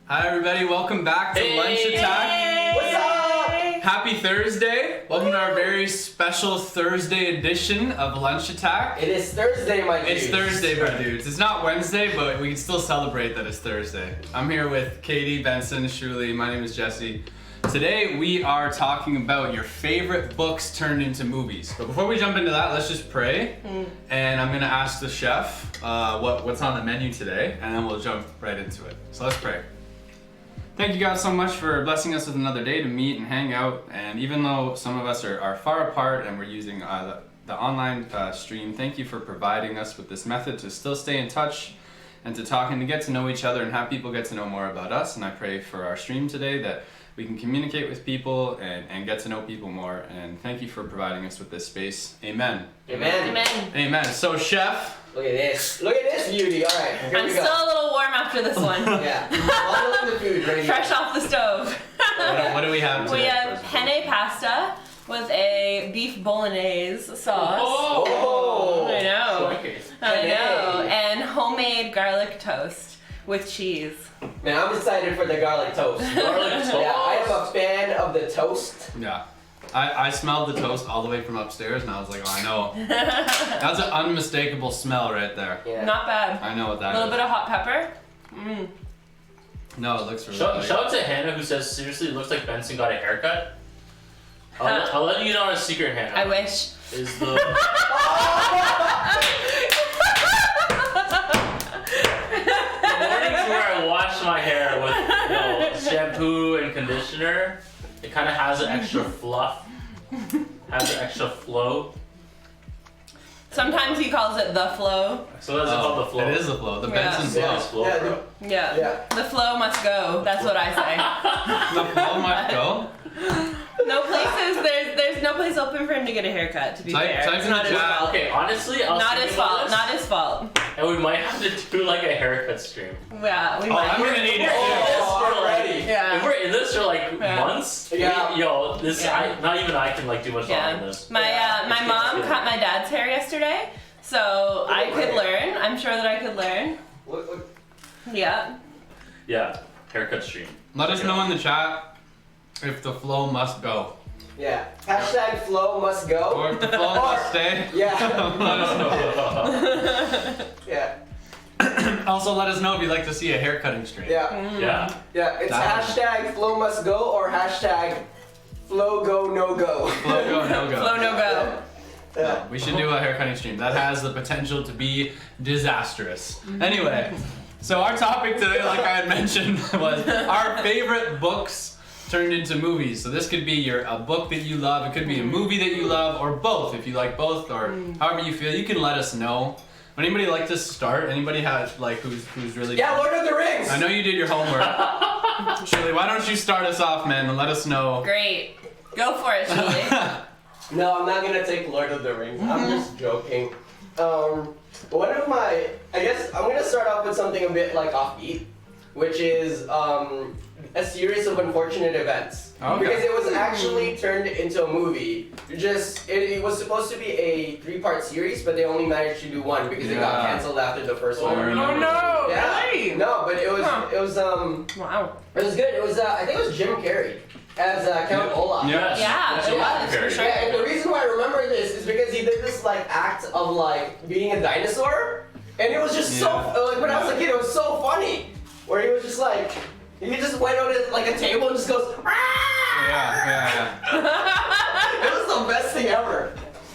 Hi everybody, welcome back to Lunch Attack. What's up? Happy Thursday. Welcome to our very special Thursday edition of Lunch Attack. It is Thursday, my dudes. It's Thursday, my dudes. It's not Wednesday, but we can still celebrate that it's Thursday. I'm here with Katie, Benson, Shuli. My name is Jesse. Today we are talking about your favorite books turned into movies. But before we jump into that, let's just pray. And I'm gonna ask the chef what's on the menu today, and then we'll jump right into it. So let's pray. Thank you God so much for blessing us with another day to meet and hang out. And even though some of us are far apart and we're using the online stream, thank you for providing us with this method to still stay in touch and to talk and to get to know each other and have people get to know more about us. And I pray for our stream today that we can communicate with people and get to know people more. And thank you for providing us with this space. Amen. Amen. Amen. Amen. So chef. Look at this. Look at this beauty. All right, here I'm we go. still a little warm after this one. Yeah. All of the food right here. Fresh off the stove. What do we have today? We have penne pasta with a beef bolognese sauce. Oh. I know. I Penne. know. And homemade garlic toast with cheese. Man, I'm excited for the garlic toast. Garlic toast. Yeah, I am a fan of the toast. Yeah. I smelled the toast all the way from upstairs and I was like, oh, I know. That's an unmistakable smell right there. Yeah. Not bad. I know what A that little is. bit of hot pepper. No, it looks really Shout good. out to Hannah who says, seriously, it looks like Benson got a haircut. I'll let you know on a secret, Hannah. I wish. Is the mornings where I wash my hair with shampoo and conditioner, it kind of has an extra fluff, has an extra flow. Sometimes he calls it the flow. So that's called the flow. It is the flow. The Yeah. Benson Yeah, flow. it's flow, Yeah, bro. Yeah. Yeah. The flow must go. That's what I say. The flow might go. No places. There's no place open for him to get a haircut. To be Type fair, it's in not the his chat. fault. Okay, honestly, I was Not thinking his about fault. this, Not his fault. and we might have to do like a haircut stream. Yeah, we Oh, might. I'm gonna need it If we're in too. this for like, already. Yeah. if we're in this for like Yeah. months, Yeah. this Yeah. not even I can like do much longer than this. My It's mom good. cut my dad's hair yesterday, so I could learn. I'm sure that I could learn. Look. Yeah. Yeah, haircut stream. Let us know in the chat if the flow must go. Yeah. Hashtag flow must go. Or if the flow must stay. Yeah. Let us know. Yeah. Also, let us know if you'd like to see a haircutting stream. Yeah. Yeah. Yeah. It's That- hashtag flow must go or hashtag flow go no go. Flow go, no go. Flow no go. Yeah. We should do a haircutting stream. That has the potential to be disastrous. Anyway, so our topic today, like I had mentioned, was our favorite books turned into movies. So this could be a book that you love, it could be a movie that you love, or both, if you like both, or however you feel. You can let us know. Would anybody like to start? Anybody have like who's really? Yeah, Lord of the Rings. I know you did your homework. Shirley, why don't you start us off, man, and let us know. Great. Go for it, Julie. No, I'm not gonna take Lord of the Rings. I'm just joking. One of my, I guess I'm gonna start off with something a bit like offbeat, which is a series of unfortunate events. Okay. Because it was actually turned into a movie. It was supposed to be a 3-part series, but they only managed to do one because it got Yeah. canceled after the first Oh, one. I remember. no! Yeah. Really? No, but it was Wow. it was good. It was I think it was Jim Carrey as Count Olaf. Yes. Yeah, That's it a lot was, of for Carrey. sure. Yeah, and the reason why I remember this is because he did this like act of like being a dinosaur, and it was just so like when I was a kid, it was so funny, where he was just like he just went on it like a table and just goes. Yeah. It was the best thing ever.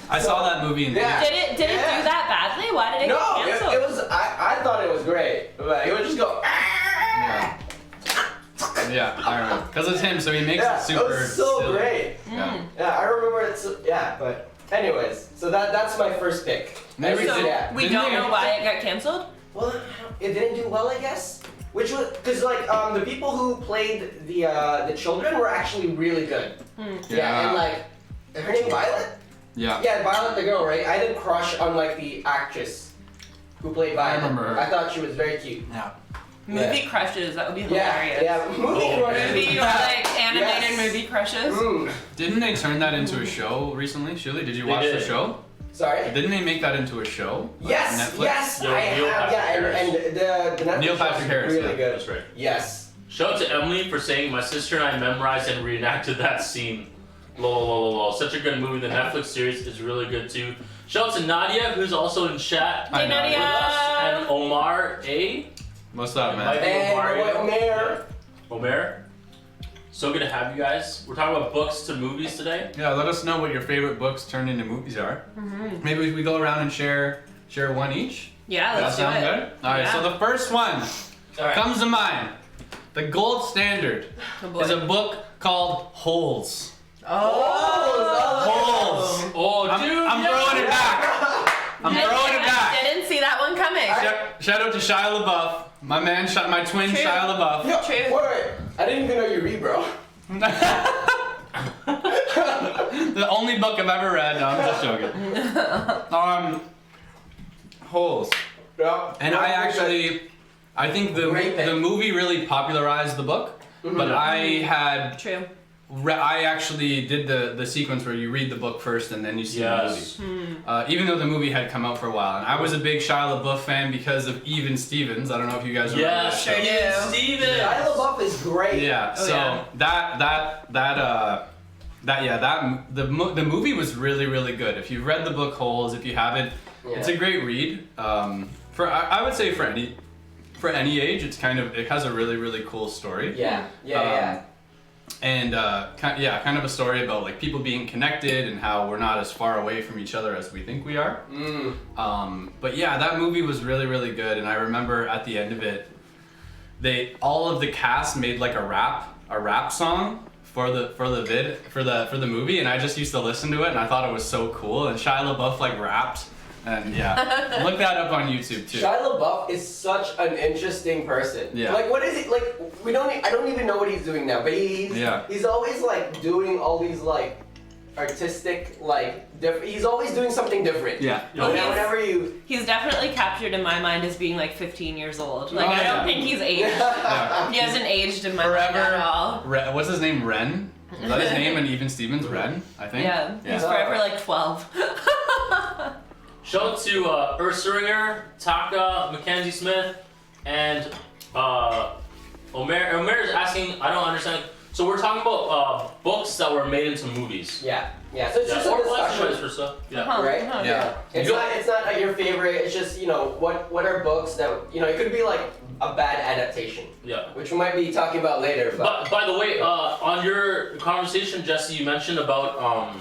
I saw that movie in Yeah. Did it Yeah. do that badly? Why did it No, get canceled? it was. I thought it was great, but he would just go. Yeah. Yeah, I remember. Because it's him, so he makes Yeah, it super it was so silly. great. Yeah. Yeah, I remember it. Yeah, but anyways, so that's my first pick. Maybe So yeah. we Didn't don't they- know why it got canceled? Well, it didn't do well, I guess. Which was because like the people who played the children were actually really good. Yeah, and like her name Violet. Yeah. Yeah, Violet the girl, right? I had a crush on like the actress who played Violet. remember her. I thought she was very cute. Yeah. Movie crushes, that would be Yeah, hilarious. yeah. Movie Oh, crush. Movie or like animated Yes. movie crushes. Didn't they turn that into a show recently? Shirley, did you They watch the did. show? Sorry? Didn't they make that into a show? Yes, Netflix? yes, Yeah, I Neil have, Patrick yeah, and the Netflix Neil show is Patrick Harris, really yeah, good. That's right. Yes. Shout out to Emily for saying my sister and I memorized and reenacted that scene. Lol. Such a good movie. The Netflix series is really good too. Shout out to Nadia, who's also in chat Hey, with Nadia. us, and Omar A. What's up, Might man? be Omer. So good to have you guys. We're talking about books to movies today. Yeah, let us know what your favorite books turned into movies are. Maybe we go around and share one each. Yeah, Does let's that do sound it. good? All right. Yeah. So the first one comes to mind. The gold standard Oh, boy. is a book called Holes. Oh, Holes. Oh, I'm throwing it back. I'm throwing it back. I didn't see that one coming. Shout out to Shia LaBeouf, my man, my twin True. Shia LaBeouf. Yo, True. wait. I didn't even know you read, bro. The only book I've ever read. No, I'm just joking. Holes. Yeah. And I think Great pick. the movie really popularized the book, but I True. I actually did the sequence where you read the book first and then you see Yes. the movie. Even though the movie had come out for a while, and I was a big Shia LaBeouf fan because of Even Stevens. I don't know if you guys remember that show. Sure do. Steven. Shia LaBeouf is great. Yeah. Oh, So yeah. the movie was really good. If you've read the book Holes, if you haven't, it's a great read. I would say for any age, it has a really cool story. Yeah. And kind of a story about like people being connected and how we're not as far away from each other as we think we are. But yeah, that movie was really good, and I remember at the end of it, all of the cast made like a rap song for the movie, and I just used to listen to it, and I thought it was so cool. And Shia LaBeouf like rapped, and yeah, look that up on YouTube too. Shia LaBeouf is such an interesting person. Yeah. Like, what is it? Like, I don't even know what he's doing now, but he's always like doing all these like artistic he's always doing something different. Yeah. You know, whenever you. He's definitely captured in my mind as being like 15 years old. Like, Oh, I yeah. don't think he's aged. Yeah. He hasn't aged in my mind at all. What's his name? Ren? Is that his name? And Even Stevens? Ren, I think. Yeah, he's forever like 12. Shout out to Ursuringer, Taka, Mackenzie Smith, and Omer. Omer is asking, I don't understand. So we're talking about books that were made into movies. Yeah. So it's just a Or discussion. vice versa. Yeah. Uh-huh. Right? Uh-huh. Yeah. It's not your favorite. It's just what are books that it could be like a bad adaptation, Yeah. which we might be talking about later. But But by the way, on your conversation, Jesse, you mentioned about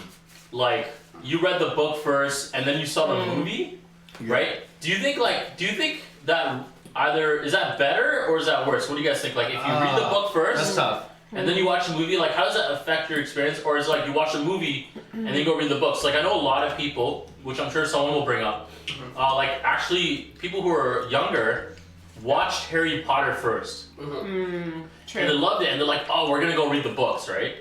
like you read the book first and then you saw the movie, right? Do you think that either is that better or is that worse? What do you guys think? Like if you read the book first, That's tough. and then you watch the movie, like how does that affect your experience? Or is it like you watch the movie and then you go read the books? Like I know a lot of people, which I'm sure someone will bring up, like actually people who are younger watched Harry Potter first. And they True. loved it and they're like, oh, we're gonna go read the books, right?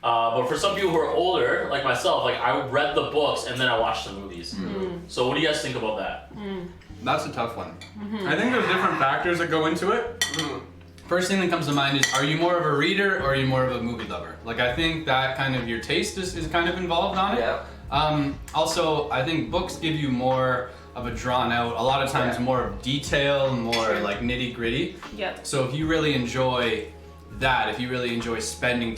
But for some people who are older, like myself, like I read the books and then I watched the movies. So what do you guys think about that? That's a tough one. I think there's different factors that go into it. First thing that comes to mind is, are you more of a reader or are you more of a movie lover? Like I think that kind of your taste is kind of involved on it. yeah. Also, I think books give you more of a drawn out, a lot of times more of detail, more like nitty gritty. Yep. So if you really enjoy that, if you really enjoy spending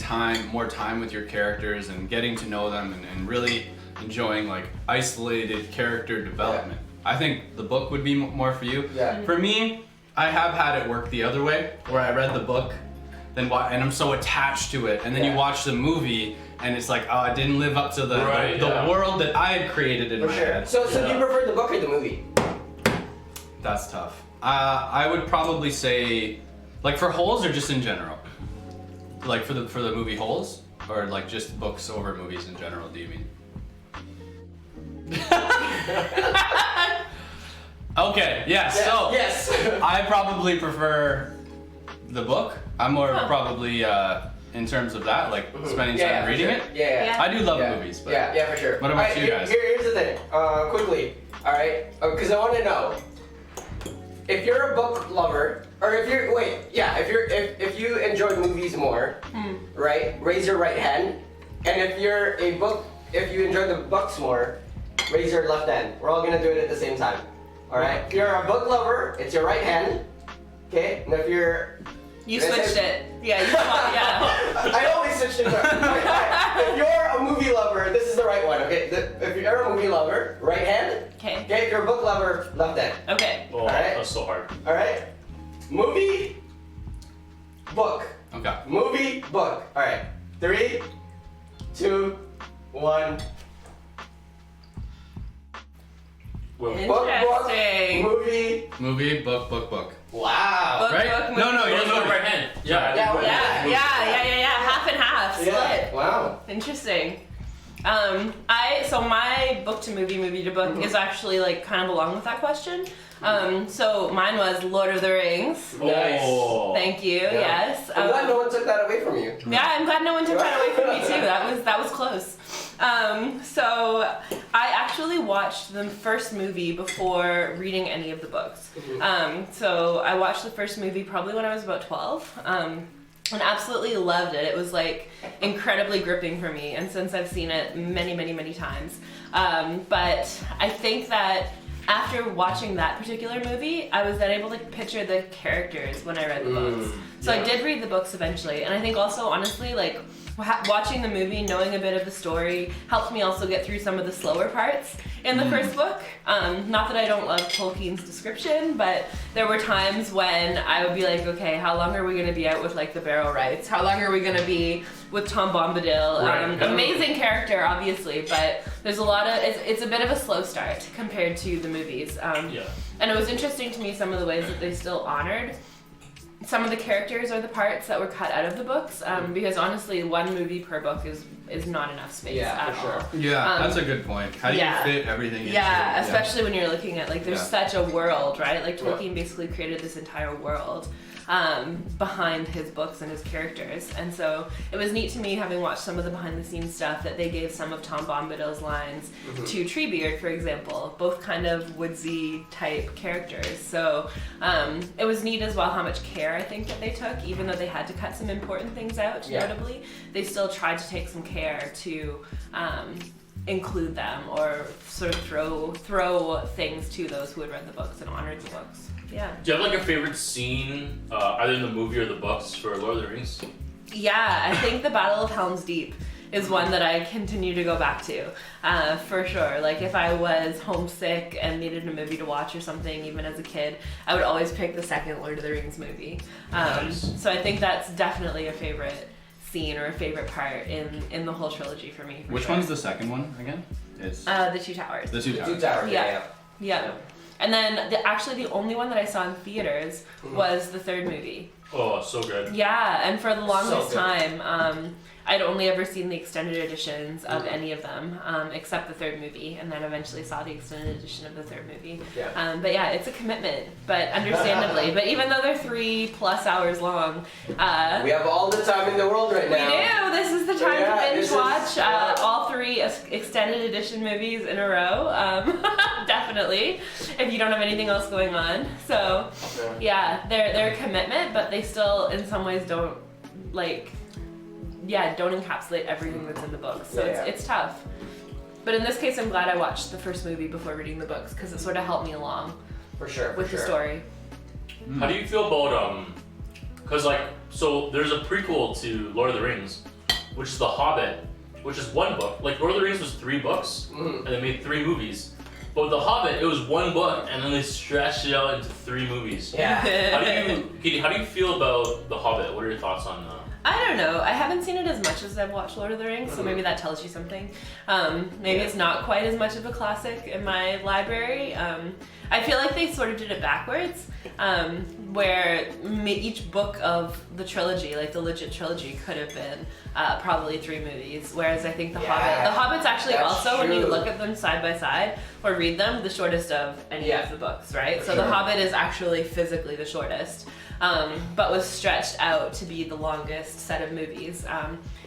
more time with your characters and getting to know them and really enjoying like isolated character development, I think the book would be more for you. Yeah. For me, I have had it work the other way, where I read the book, and I'm so attached to it, and then you watch the movie, and it's like, oh, it didn't live up to the world that I had created in For my sure. head. So do you prefer the book or the movie? That's tough. I would probably say, like for Holes or just in general? Like for the movie Holes, or like just books over movies in general? Do you mean? Okay. Yes. So Yes. I probably prefer the book. I'm more probably in terms of that, like spending time reading it. Yeah. I do love Yeah. movies, but Yeah, for sure. What about Alright, you guys? Here's the thing. Quickly. All right. Because I want to know if you're a book lover, or if you enjoy movies more, right? Raise your right hand. And if you enjoy the books more, raise your left hand. We're all gonna do it at the same time. All right. If you're a book lover, it's your right hand. Okay. And if you're You switched it. Yeah, you swapped, yeah. I always switch things up. Alright, if you're a movie lover, this is the right one, okay? If you're a movie lover, right hand. Okay. Okay, if you're a book lover, left hand. Okay. Oh, Alright. that's so hard. Alright? Movie, book. Okay. Movie, book. Alright. 3, 2, 1. Well, Book, Interesting. movie. Movie, book. Wow. Book, Right? book, No, movie. you're Yours moving. right hand. Yeah. Yeah. Half and half. Split. Yeah. Wow. Interesting. So my book to movie to book is actually like kind of along with that question. So mine was Lord of the Rings. Nice. Oh. Thank you. Yeah. Yes. I'm glad no one took that away from you. Yeah, I'm glad no one took that away from me too. That was close. So I actually watched the first movie before reading any of the books. So I watched the first movie probably when I was about 12. And absolutely loved it. It was like incredibly gripping for me, and since I've seen it many times. But I think that after watching that particular movie, I was then able to picture the characters when I read the books. So I did read the books eventually, and I think also honestly, like watching the movie, knowing a bit of the story, helped me also get through some of the slower parts in the first book. Not that I don't love Tolkien's description, but there were times when I would be like, okay, how long are we going to be out with like the barrow rights? How long are we going to be with Tom Bombadil? Right. Amazing character, obviously, but there's a lot of, it's a bit of a slow start compared to the movies. Yeah. And it was interesting to me some of the ways that they still honored some of the characters or the parts that were cut out of the books, because honestly, one movie per book is not enough space Yeah, at for all. sure. Yeah, that's a good point. How do you fit everything into Yeah, it? especially when you're looking at like there's such a world, right? Like Yeah. Tolkien basically created this entire world behind his books and his characters, and so it was neat to me, having watched some of the behind the scenes stuff, that they gave some of Tom Bombadil's lines to Treebeard, for example, both kind of woodsy type characters. So it was neat as well how much care I think that they took, even though they had to cut some important things out. Notably, they still tried to take some care to include them or sort of throw things to those who had read the books and honored the books. Yeah. Do you have like a favorite scene, either in the movie or the books, for Lord of the Rings? Yeah, I think the Battle of Helm's Deep is one that I continue to go back to, for sure. Like if I was homesick and needed a movie to watch or something, even as a kid, I would always pick the second Lord of the Rings movie. Nice. So I think that's definitely a favorite scene or a favorite part in the whole trilogy for me. Which one's the second one again? It's The Two Towers. the Two Two Towers. Towers. Yeah. Yeah. And then actually the only one that I saw in theaters was the third movie. Oh, so good. Yeah, and for the longest good. time, I'd only ever seen the extended editions of any of them, except the third movie, and then eventually saw the extended edition of the third movie. Yeah. But yeah, it's a commitment, but understandably. But even though they're 3+ hours long, We have all the time in the world right we now. do. This is the time Yeah, to binge this is- watch all 3 extended edition movies in a row. Definitely, if you don't have anything else going on. So yeah, they're a commitment, but they still, in some ways, don't don't encapsulate everything that's in the books. So it's tough. But in this case, I'm glad I watched the first movie before reading the books, because it sort of helped me along For sure. with the story. How do you feel about because like, so there's a prequel to Lord of the Rings, which is The Hobbit, which is one book. Like Lord of the Rings was 3 books, and they made 3 movies. But with The Hobbit, it was 1 book, and then they stretched it out into 3 movies. Yeah. Katie, how do you feel about The Hobbit? What are your thoughts on I don't know. I haven't seen it as much as I've watched Lord of the Rings, so maybe that tells you something. Maybe it's not quite as much of a classic in my library. I feel like they sort of did it backwards, where each book of the trilogy, like the legit trilogy, could have been probably 3 movies, whereas I think The Hobbit's actually that's also, when you true. look at them side by side or read them, the shortest of any of the books, right? For So The sure. Hobbit is actually physically the shortest. But was stretched out to be the longest set of movies.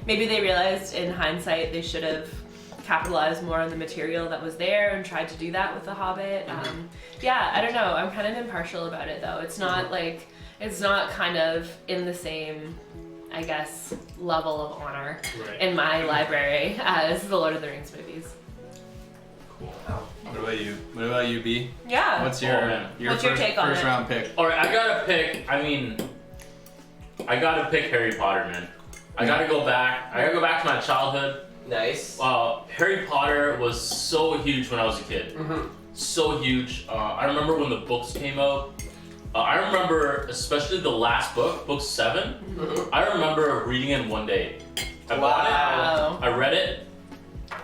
Maybe they realized in hindsight they should have capitalized more on the material that was there and tried to do that with The Hobbit. Yeah, I don't know. I'm kind of impartial about it though. It's not it's not kind of in the same, I guess, level of honor in my library as the Lord of the Rings movies. What about you? What about you, B? Yeah. What's your What's your take on first it? round pick? Alright, I gotta pick, I mean, I gotta pick Harry Potter, man. I gotta go back to my childhood. Nice. Harry Potter was so huge when I was a kid. So huge. I remember when the books came out. I remember especially the last book, book 7. I remember reading it in one day. I bought it. I read it.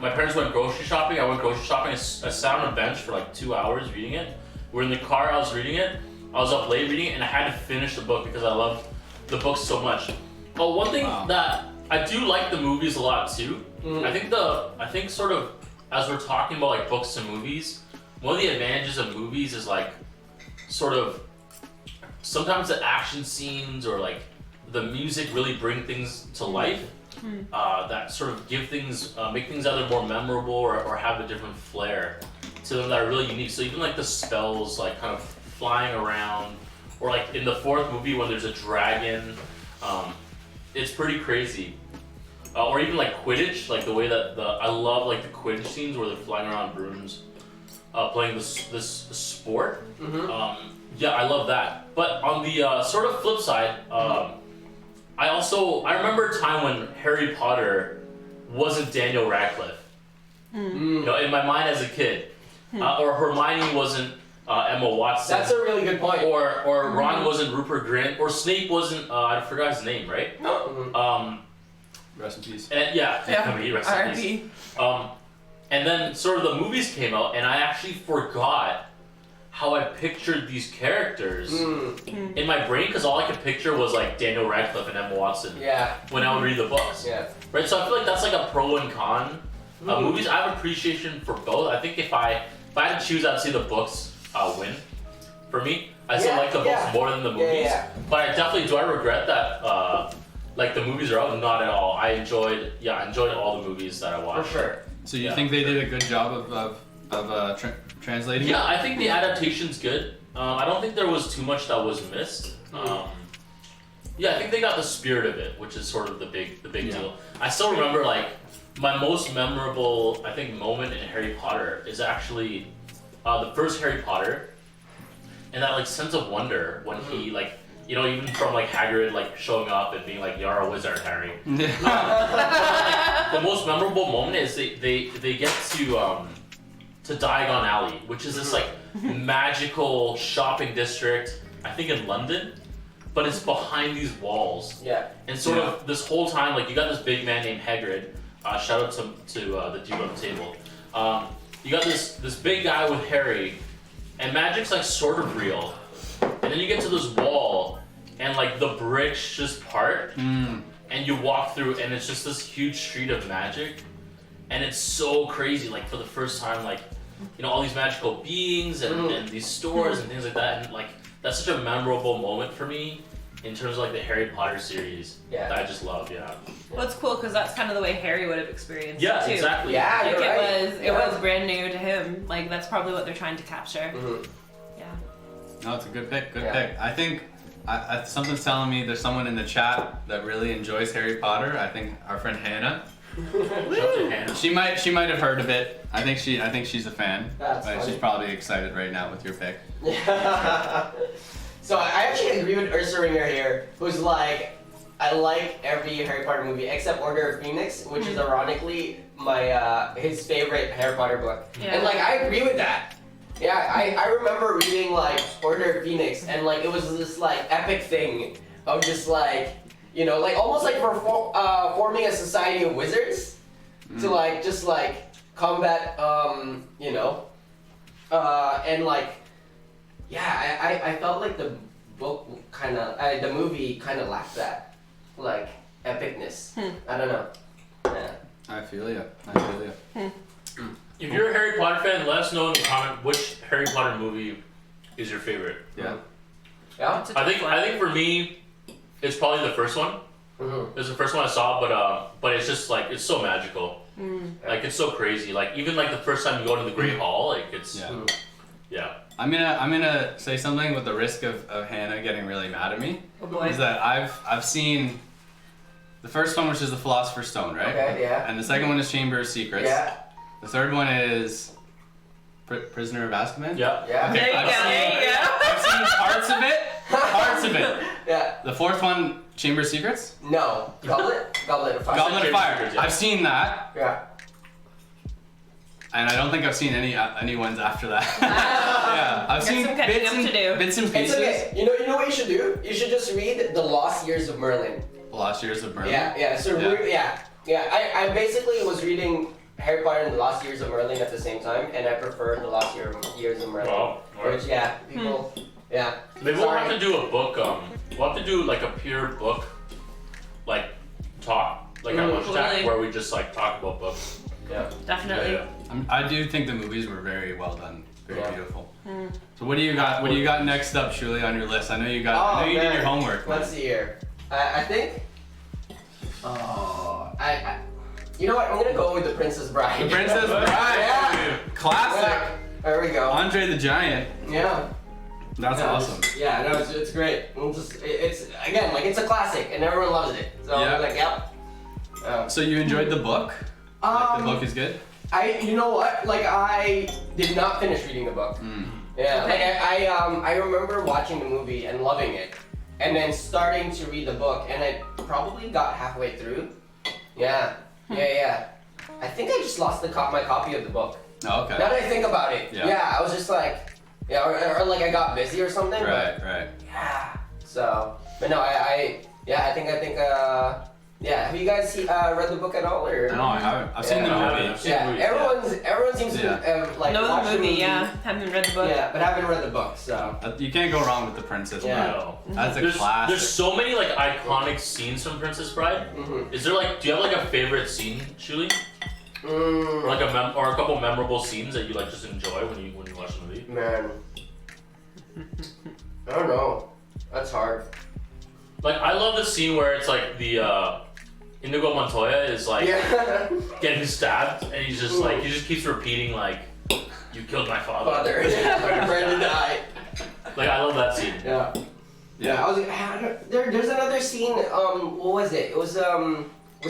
My parents went grocery shopping. I went grocery shopping. I sat on a bench for like 2 hours reading it. We're in the car. I was reading it. I was up late reading it, and I had to finish the book because I loved the book so much. Oh, one thing that I do like the movies a lot too. I think sort of as we're talking about like books and movies, one of the advantages of movies is like sort of sometimes the action scenes or like the music really bring things to life that sort of give things make things either more memorable or have a different flair to them that are really unique. So even like the spells like kind of flying around, or like in the 4th movie when there's a dragon, it's pretty crazy. Or even like Quidditch, like the way that I love like the Quidditch scenes where they're flying around brooms, playing this sport. Yeah, I love that. But on the sort of flip side, I remember a time when Harry Potter wasn't Daniel Radcliffe. You know, in my mind as a kid, or Hermione wasn't Emma Watson. That's a really good point. Or Ron wasn't Rupert Grint, or Snape wasn't I forgot his name, right? Rest in peace. And I mean, rest in peace. And then sort of the movies came out, and I actually forgot how I pictured these characters in my brain, because all I could picture was like Daniel Radcliffe and Emma Watson. Yeah. When I would read the books. Yeah. Right. So I feel like that's like a pro and con. Movies, I have appreciation for both. I think if I had to choose, I'd say the books win for me. I still like the books more than the movies. But I definitely do. I regret that. Like the movies are out. Not at all. I enjoyed all the movies that I watched. For sure. So you think they did a good job of translating? Yeah, I think the adaptation's good. I don't think there was too much that was missed. Yeah, I think they got the spirit of it, which is sort of the big deal. I still remember like my most memorable, I think, moment in Harry Potter is actually the first Harry Potter, and that like sense of wonder when he like, you know, even from like Hagrid like showing up and being like, "You're a wizard, Harry." Like, the most memorable moment is they get to Diagon Alley, which is this like magical shopping district, I think in London, but it's behind these walls. Yeah. And sort of this whole time, like you got this big man named Hagrid. Shout out to the dude on the table. You got this big guy with Harry, and magic's like sort of real. And then you get to this wall, and like the bricks just part, and you walk through, and it's just this huge street of magic, and it's so crazy. Like for the first time, like, you know, all these magical beings and these stores and things like that, and like that's such a memorable moment for me in terms of like the Harry Potter series that I just love. Well, it's cool because that's kind of the way Harry would have experienced it too. Exactly. Yeah, Like you're right. it was brand new to him. Like that's probably what they're trying to capture. Yeah. No, it's a good pick. Good pick. I think something's telling me there's someone in the chat that really enjoys Harry Potter. I think our friend Hannah. Shout out to Hannah. She might have heard of it. I think she's a fan. That's funny. She's probably excited right now with your pick. So I actually agree with Ursa Ringer here, who's like, I like every Harry Potter movie except Order of Phoenix, which is ironically my his favorite Harry Potter book. Yeah. And like I agree with that. Yeah, I remember reading like Order of Phoenix, and like it was this like epic thing of just like, you know, like almost like forming a society of wizards to like just like combat you know, and like yeah, I felt like the book kind of the movie kind of lacked that like epicness. I don't know. Yeah. I feel you. If you're a Harry Potter fan, let us know in the comment which Harry Potter movie is your favorite. Yeah. Yeah. I think for me, it's probably the first one. It was the first one I saw, but it's just like it's so magical. Like it's so crazy. Like even like the first time you go to the Great Hall, like it's yeah. I'm gonna say something with the risk of Hannah getting really mad at me. Oh boy. Is that I've seen the first one, which is the Philosopher's Stone, right? Okay. Yeah. And the second one is Chamber of Secrets. Yeah. The third one is Prisoner of Azkaban. Yeah. Yeah. Okay, There you go. I've seen parts of it. Yeah. The fourth one, Chamber of Secrets? No. Goblet of Fire. Goblet of Fire. Secrets, yeah. I've seen that, Yeah. and I don't think I've seen any ones after that. Yeah, I've Got seen some catching bits up and, to do. bits and It's pieces. okay. You know what you should do? You should just read The Lost Years of Merlin. The Lost Years of Merlin. Yeah. So I basically was reading Harry Potter and The Lost Years of Merlin at the same time, and I preferred The Lost Years of Merlin. Wow. Alright. Which people, yeah. Maybe we'll have to do a book. We'll have to do like a pure book, like talk, like at lunchtime, Totally. where we just like talk about books. Yeah. Definitely. Yeah. I do think the movies were very well done, very Yeah. beautiful. So what do you got? What do you got next up, Shuli, on your list? I know you got. Oh, I know you did man. your homework. Let's see here. I think. You know what? I'm gonna go with The Princess Bride. The Princess Bride. Yeah. Classic. Yeah. There we go. Andre the Giant. Yeah. That's Yeah, awesome. Yeah, no, it's great. It's again like it's a classic and everyone loves it. So Yeah. I'm like, yep. So you enjoyed the book? Like the book is good. You know what? Like I did not finish reading the book. Yeah, Okay. like I remember watching the movie and loving it, and then starting to read the book, and I probably got halfway through. Yeah. I think I just lost my copy of the book. Oh, okay. Now that I think about it, Yeah. I was just like, or like I got busy or something. Right. Yeah. So, but no, I think have you guys read the book at all or? No, I haven't. I've seen the I movie. haven't. I've seen the movie, Everyone seems to like Know watch the movie, yeah. Haven't read the book. Yeah, but haven't read the book, so. You can't go wrong with the Princess Yeah. Bride. No. That's a There's classic. so many like iconic scenes from Princess Bride. Is there like, do you have like a favorite scene, Shuli? Or like or a couple memorable scenes that you like just enjoy when you watch the movie? Man. I don't know. That's hard. Like I love the scene where it's like the Inigo Montoya is like Yeah. getting stabbed and he's just like he just keeps repeating like you killed my father. Father. My friend died. Like I love that scene. Yeah. Yeah, I was like, there's another scene, what was it? It was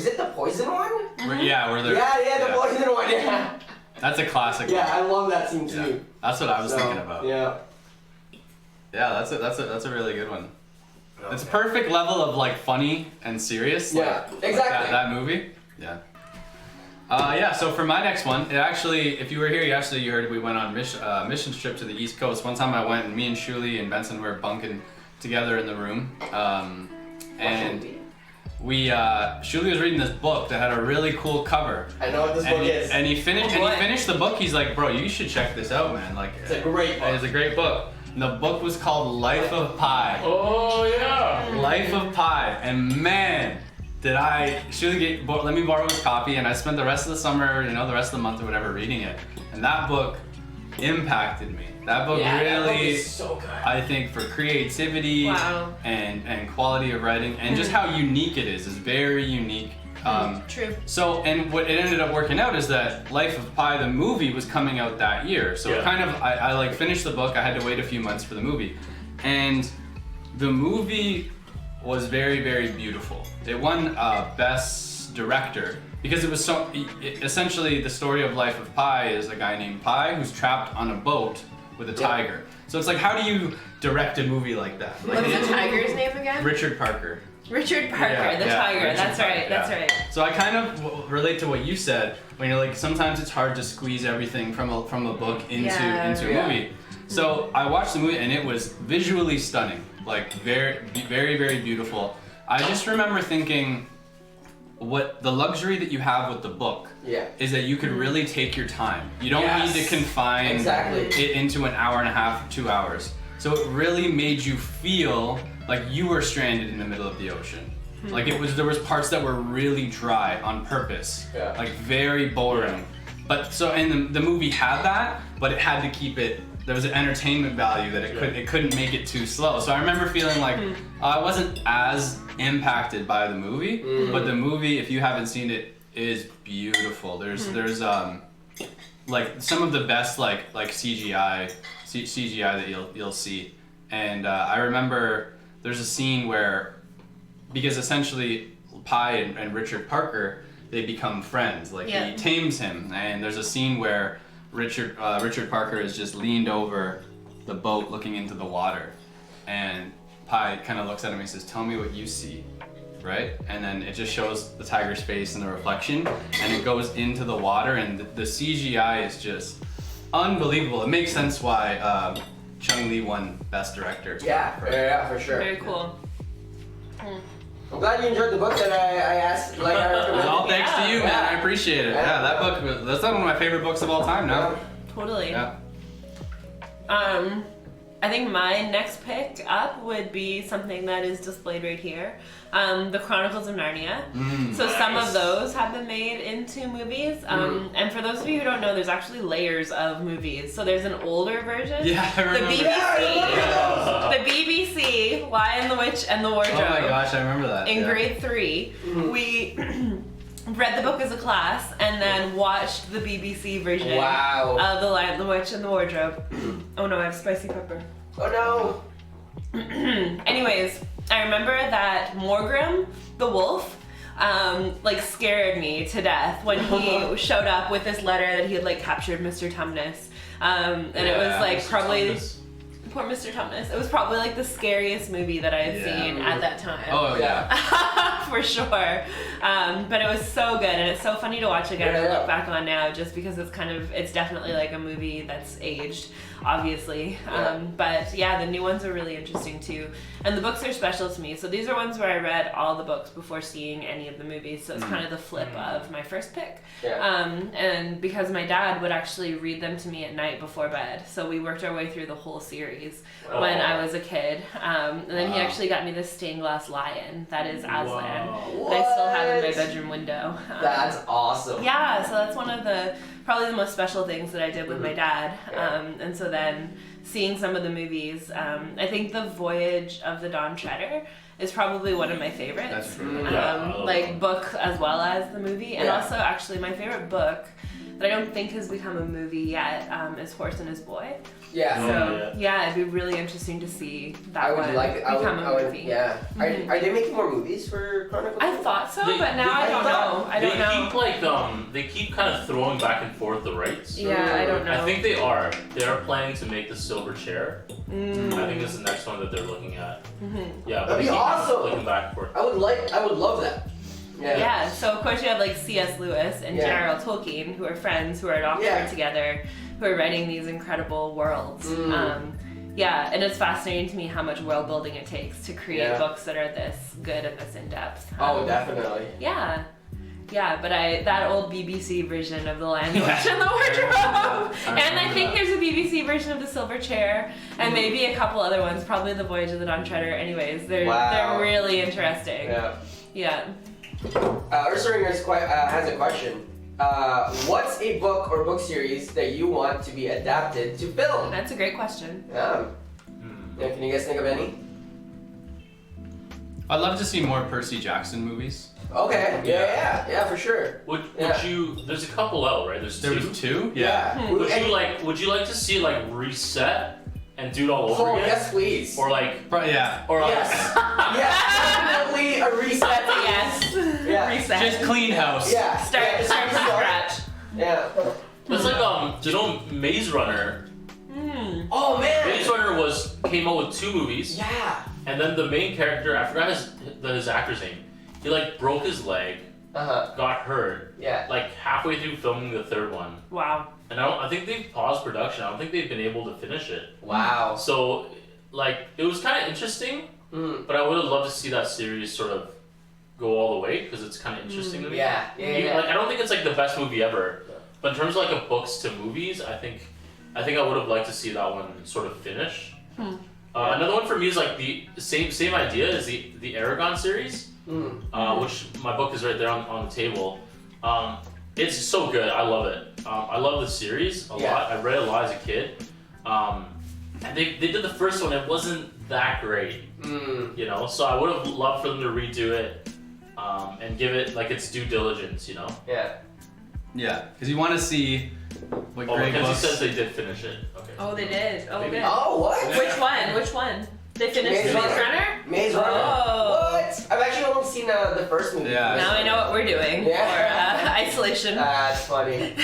it the poison one? Where they're. Yeah, the poison one, yeah. That's a classic. Yeah, I love that scene Yeah. too. That's what I was thinking about. Yeah. Yeah, that's a really good one. It's a perfect level of like funny and serious. Yeah, like exactly. that movie. Yeah. So for my next one, it actually, if you were here, you heard we went on mission trip to the East Coast. One time I went and me and Shuli and Benson were bunking together in the room. And we Shuli was reading this book that had a really cool cover. I know what this book is. And he finished the book. He's like, bro, you should check this out, man. Like, It's a great book. It's a great book. And the book was called Life of Pi. Oh yeah. Life of Pi. And man, did I let me borrow his copy, and I spent the rest of the summer, the rest of the month or whatever, reading it. And that book impacted me. That book that book really, is so good. I think, for creativity and quality of writing, and just how unique it is very unique. True. So, and what it ended up working out is that Life of Pi, the movie, was coming out that year. So I like finished the book. I had to wait a few months for the movie, and the movie was very, very beautiful. It won Best Director because it was essentially the story of Life of Pi is a guy named Pi who's trapped on a boat with a tiger. So it's like, how do you direct a movie like that? What was the tiger's name again? Richard Parker. Richard Parker, Yeah, the yeah, tiger. Richard That's Parker, right. That's yeah. right. So I kind of relate to what you said when you're like, sometimes it's hard to squeeze everything from a book into a movie. So I watched the movie and it was visually stunning, like very, very, very beautiful. I just remember thinking, what the luxury that you have with the book is that you could really take your time. You don't need to confine it into an hour and a half, 2 hours. So it really made you feel like you were stranded in the middle of the ocean. Like there was parts that were really dry on purpose, like very boring. But so, and the movie had that, but it had to keep it. There was an entertainment value that it couldn't make it too slow. So I remember feeling like I wasn't as impacted by the movie, but the movie, if you haven't seen it, is beautiful. There's like some of the best like CGI that you'll see. And I remember there's a scene where, because essentially Pi and Richard Parker, they become friends. Like he tames him, and there's a scene where Richard Parker is just leaned over the boat looking into the water, and Pi kind of looks at him and he says, "Tell me what you see." Right? And then it just shows the tiger's face in the reflection, and it goes into the water, and the CGI is just unbelievable. It makes sense why Chung Lee won Best Director. Yeah, for sure. Very cool. I'm glad you enjoyed the book that I asked, like I It was recommended. all thanks to you, man. Yeah. I appreciate it. Yeah. Yeah, that book, that's one of my favorite books of all time now. Totally. Yeah. I think my next pick up would be something that is displayed right here. The Chronicles of Narnia. So some of those have been made into movies. And for those of you who don't know, there's actually layers of movies. So there's an older version. Yeah, I remember. The BBC, Lion, the Witch, and the Wardrobe. Oh my gosh, I remember that. In yeah. grade 3, we read the book as a class and then watched the BBC version Wow. of The Lion, the Witch, and the Wardrobe. Oh no, I have spicy pepper. Oh Anyways, I remember that Morgrim, the wolf, like scared me to death when he showed up with this letter that he had like captured Mr. Tumnus. And it was like probably poor Mr. Tumnus. It was probably like the scariest movie that I had seen at that time. Oh yeah. For sure. But it was so good, and it's so funny to watch again and look back on now, just because it's definitely like a movie that's aged, obviously. But yeah, the new ones are really interesting too. And the books are special to me. So these are ones where I read all the books before seeing any of the movies. So it's kind of the flip of my first pick. And because my dad would actually read them to me at night before bed. So we worked our way through the whole series when I was a kid. And then he actually got me this stained glass lion that is Aslan. That I still have in my bedroom window. That's awesome. Yeah, so that's one of the probably the most special things that I did with my dad. And so then seeing some of the movies, I think The Voyage of the Dawn Treader is probably one of my favorites. That's true. Like book as well as the movie. And also actually my favorite book that I don't think has become a movie yet is Horse and His Boy. So yeah, it'd be really interesting to see that one become a movie. Yeah. Are they making more movies for Chronicles? I thought so, but now I don't know. I don't know. Keep like they keep kind of throwing back and forth the rights. Yeah, I don't know. I think they are. They are planning to make the Silver Chair. I think this is the next one that they're looking at. Yeah, but that'd be awesome. Looking back and forth. I would love that. Yeah, so of course you have like C.S. Lewis and J.R.R. Tolkien, who are friends, who are at Oxford together, who are writing these incredible worlds. And it's fascinating to me how much world building it takes to create books that are this good and this in depth. Definitely. Yeah, but that old BBC version of The Lion, the Witch, and the Wardrobe, and I think there's a BBC version of The Silver Chair, and maybe a couple other ones, probably The Voyage of the Dawn Treader. Anyways, they're really interesting. Yeah. Ursula has a question. What's a book or book series that you want to be adapted to film? That's a great question. Can you guys think of any? I'd love to see more Percy Jackson movies. Okay. Yeah, for sure. Would you? There's a couple out, right? There was two. Yeah. Would you like to see like Reset and do it all over again? Yes, please. Or like. Yeah. Or like. Definitely a reset. Reset. Just clean house. Start from scratch. It's like Maze Runner. Oh man. Maze Runner came out with 2 movies. And then the main character, I forgot his actor's name. He like broke his leg, got hurt. Like halfway through filming the 3rd one. Wow. And I think they've paused production. I don't think they've been able to finish it. Wow. So like it was kind of interesting, but I would have loved to see that series sort of go all the way because it's kind of interesting to me. Like I don't think it's like the best movie ever, but in terms of like a books to movies, I think I would have liked to see that one sort of finish. Another one for me is like the same idea as the Aragon series, which my book is right there on the table. It's so good. I love it. I love the series a lot. I read it a lot as a kid. And they did the first one. It wasn't that great, you know. So I would have loved for them to redo it and give it like its due diligence, you know. Yeah, because you want to see what great Mackenzie books. said they did finish it. Okay. Oh, they did. Oh, good. Oh, what? Which one? They finished Maze Maze Runner? Maze Runner. Oh. What? I've actually only seen the first movie. Yeah. Now I know what we're doing for isolation. That's funny.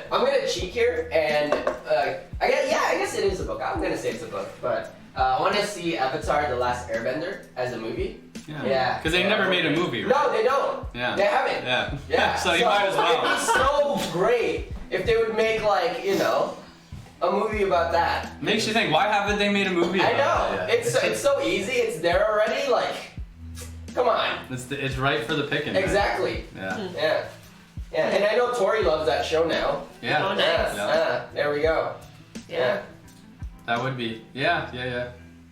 gonna cheat here, and I guess it is a book. I'm gonna say it's a book, but I want to see Avatar: The Last Airbender as a movie. Yeah. Because they never made a movie, right? No, they don't. Yeah. They haven't. Yeah. Yeah. So you might as well. It'd be so great if they would make like a movie about that. Makes you think, why haven't they made a movie I about know. it? Yeah. It's so easy. It's there already. Like, come on. It's right for the picking. Right? Exactly. Yeah. Yeah. Yeah. And I know Tori loves that show now. Yeah. Oh, nice. Yeah. There we go. Yeah. That would be. Yeah.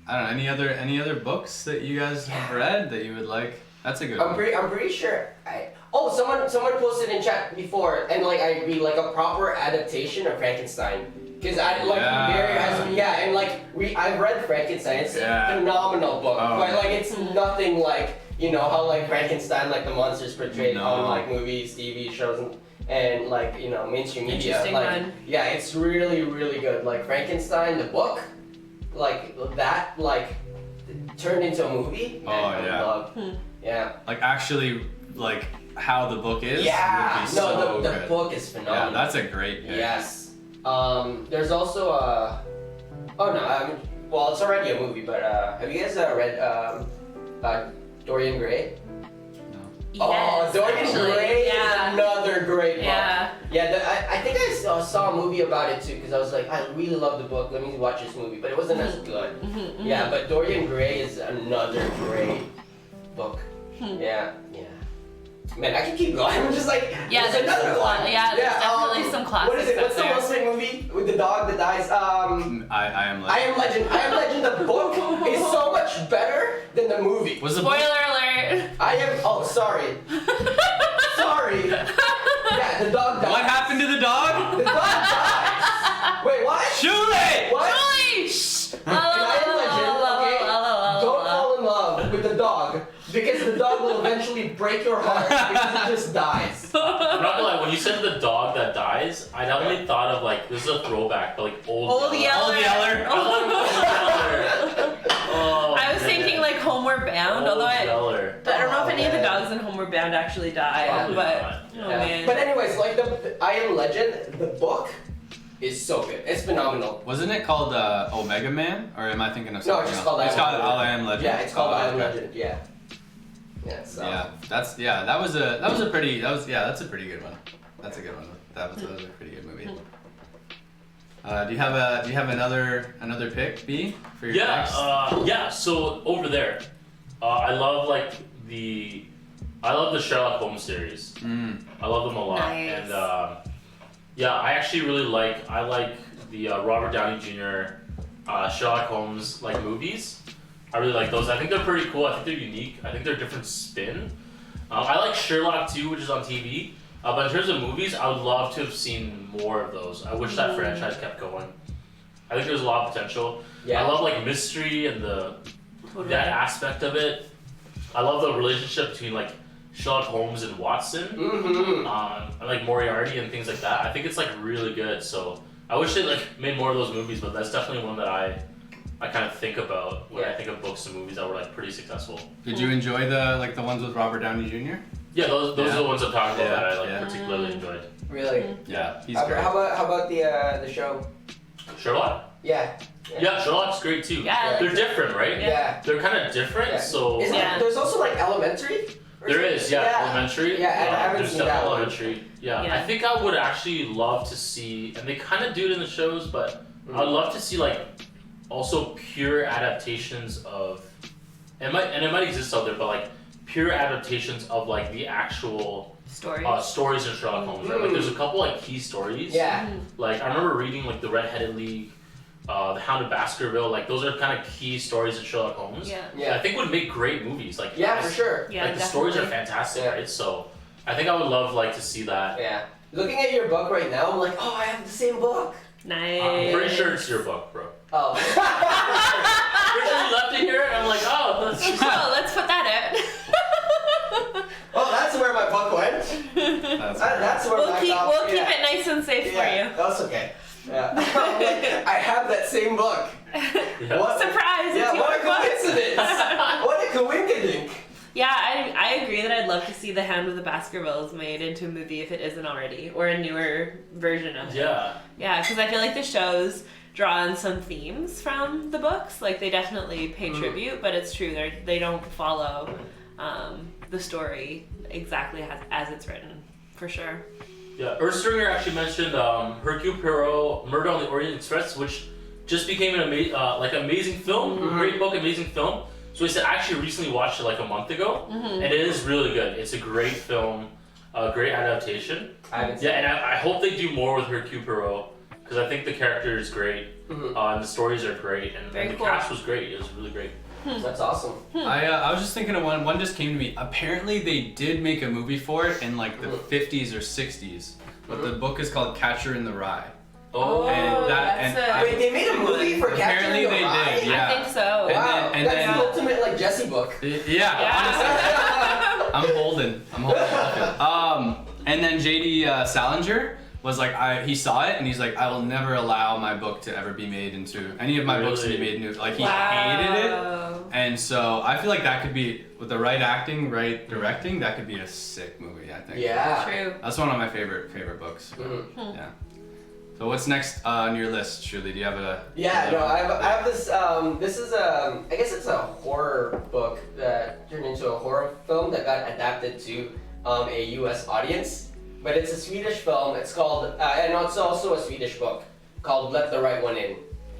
I don't know. Any other books that you guys have read that you would like? That's a good one. I'm pretty sure. Someone posted in chat before, and like I read like a proper adaptation of Frankenstein, because I've read Frankenstein. It's a phenomenal book, but like it's nothing like how like Frankenstein, like the monsters portrayed on like movies, TV shows, and like mainstream media. Interesting Like one. yeah, it's really really good. Like Frankenstein, the book, like that turned into a movie. Man, I would love. Yeah. Like actually, like how the book is. Yeah. Would be No, so the good. book is phenomenal. Yeah, that's a great pick. Yes. There's also well, it's already a movie, but have you guys read Dorian Gray? Yes, Dorian actually. Gray is Yeah. another great book. Yeah. Yeah, I think I saw a movie about it too, because I was like, I really love the book. Let me watch this movie, but it wasn't as good. Yeah, but Dorian Gray is another great book. Yeah. Man, I can keep going. I'm just like, Yeah, there's another one. Yeah, there's definitely some classics. What is it? What's the up Will Smith movie with the dog that dies? I Am Legend. I Am Legend. I Am Legend. The book is so much better than the movie. Was the there. book? Spoiler alert. Sorry. Sorry. Yeah, the dog dies. What happened to the dog? The dog dies. Wait, what? Shule! What? Julie! Shh. In I Am Legend, okay, don't fall in love with the dog, because the dog will eventually break your heart because it just dies. I'm not gonna lie, when you said the dog that dies, I definitely thought of like, this is a throwback, but like Old Yeller. Old Yeller. I love Old Yeller. Oh, I was thinking like Homeward Bound, although I don't know if any of the dogs in Homeward Bound actually die, Probably but not. oh Yeah. man. But anyways, like the I Am Legend, the book is so good. It's phenomenal. Wasn't it called Omega Man? Or am I thinking of No, something it's just else? called It's I Am called Legend. I Am Legend. Yeah, it's called I Am okay. Legend. Yeah. Yeah. So. Yeah, that's a pretty good one. That's a good one. That was a pretty good movie. Do you have another pick, B, for your next? So over there, I love the Sherlock Holmes series. I love them a lot, Nice. and I actually really like the Robert Downey Jr. Sherlock Holmes movies. I really like those. I think they're pretty cool. I think they're unique. I think they're a different spin. I like Sherlock too, which is on TV. But in terms of movies, I would love to have seen more of those. I wish that franchise kept going. I think there's a lot of potential. Yeah. I love mystery and that aspect of it. I love the relationship between Sherlock Holmes and Watson, and Moriarty and things like that. I think it's really good. So I wish they made more of those movies, but that's definitely one that I kind of think about when I think of books and movies that were pretty successful. Did you enjoy the ones with Robert Downey Jr.? Yeah, those are the ones I'm talking about that I Yeah. particularly enjoyed. Really? Yeah, he's How great. about the show? Sherlock? Yeah. Yeah, Sherlock's great too. Yeah. They're different, right? Yeah. They're kind of different, Yeah. so Isn't Yeah. there's also Elementary? Or there something? is, Elementary. Yeah, I haven't there's seen definitely that one. Elementary. Yeah. Yeah. I think I would actually love to see, and they kind of do it in the shows, but I'd love to see also pure adaptations of, it might exist out there, but pure adaptations of the actual Story. stories in Sherlock Holmes. Right? There's a couple key stories. Yeah. I remember reading the Red-Headed League, the Hound of Baskerville. Those are kind of key stories in Sherlock Holmes. Yeah. Yeah. I think would make great movies. Yeah, for sure. Yeah, the stories are definitely. fantastic, Yeah. right? So I think I would love to see that. Yeah. Looking at your book right now, I'm like, oh, I have the same book. Nice. I'm pretty sure it's your book, bro. Oh. Pretty sure you left it here, and I'm like, oh, that's just... Oh, let's put that out. Oh, that's where my book went. That's where We'll my keep copy- keep it nice and safe Yeah, for you. that's okay. Yeah. I have that same book. Yeah. What? Surprise! Yeah, It's what a your book. coincidence! What a coincidence! Yeah, I agree that I'd love to see The Hand with the Baskervilles made into a movie if it isn't already, or a newer version of it. Yeah. Yeah, because I feel like the shows draw on some themes from the books. Like, they definitely pay tribute, but it's true, they don't follow the story exactly as it's written, for sure. Yeah, Erstringer actually mentioned Hercule Poirot, Murder on the Orient Express, which just became an amazing film, great book, amazing film. So he said, I actually recently watched it like a month ago, and it is really good. It's a great film, a great adaptation. And I hope they do more with Hercule Poirot, because I think the character is great, and the stories are great, and the cast was great. It was really great. That's awesome. I was just thinking of one just came to me. Apparently they did make a movie for it in like the 50s or 60s, but the book is called Catcher in the Rye. Oh, Wait, they made a movie for Catcher in the Rye? Apparently they did, yeah. I think so. Wow, that's the ultimate like Jesse book. Yeah, honestly. I'm holding. And then J.D. Salinger was like, he saw it and he's like, I will never allow my book to ever be made into any of my books to be made into. Like, he hated it, and so I feel like that could be, with the right acting, right directing, that could be a sick movie. I think. Yeah. True. That's one of my favorite books. Yeah. So what's next on your list, Shirley? Do you have a? Yeah, no, I have this. This is I guess it's a horror book that turned into a horror film that got adapted to a U.S. audience. But it's a Swedish film. It's called, and it's also a Swedish book called Let the Right One In.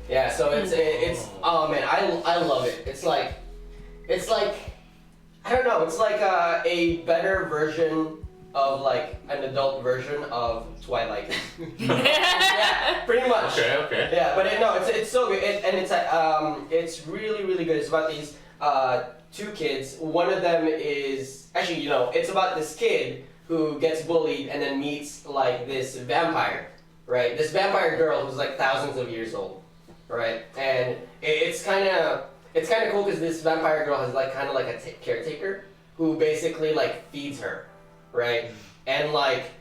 Yeah, so it's oh man, I love it. It's like I don't know. It's like a better version of like an adult version of Twilight. Yeah, pretty much. Okay. Yeah, but it's so good, and it's really good. It's about these two kids. One of them is actually, it's about this kid who gets bullied and then meets like this vampire, right? This vampire girl who's like thousands of years old, right? And it's kind of cool because this vampire girl has like kind of like a caretaker who basically like feeds her, right? And like,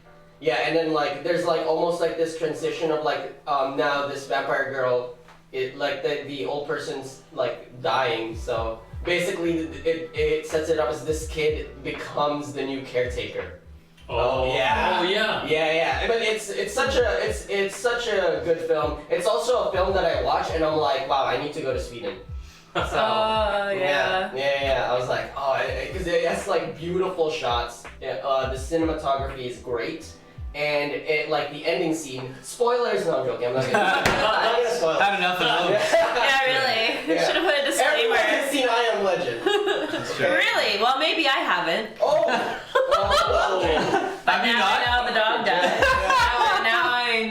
yeah, and then like there's like almost like this transition of like now this vampire girl, the old person's like dying, so basically it sets it up as this kid becomes the new caretaker. Oh yeah. But it's such a good film. It's also a film that I watch and I'm like, wow, I need to go to Sweden. So, yeah. I was like, because it has like beautiful shots. The cinematography is great, and it like the ending scene. Spoilers? No, I'm joking. I'm not gonna spoil it. Had enough of those. Yeah, really. Yeah. Should have put a disclaimer. Everyone has seen I Am Legend. That's true. Really? Well, maybe I haven't. Oh. But now I know the dog does.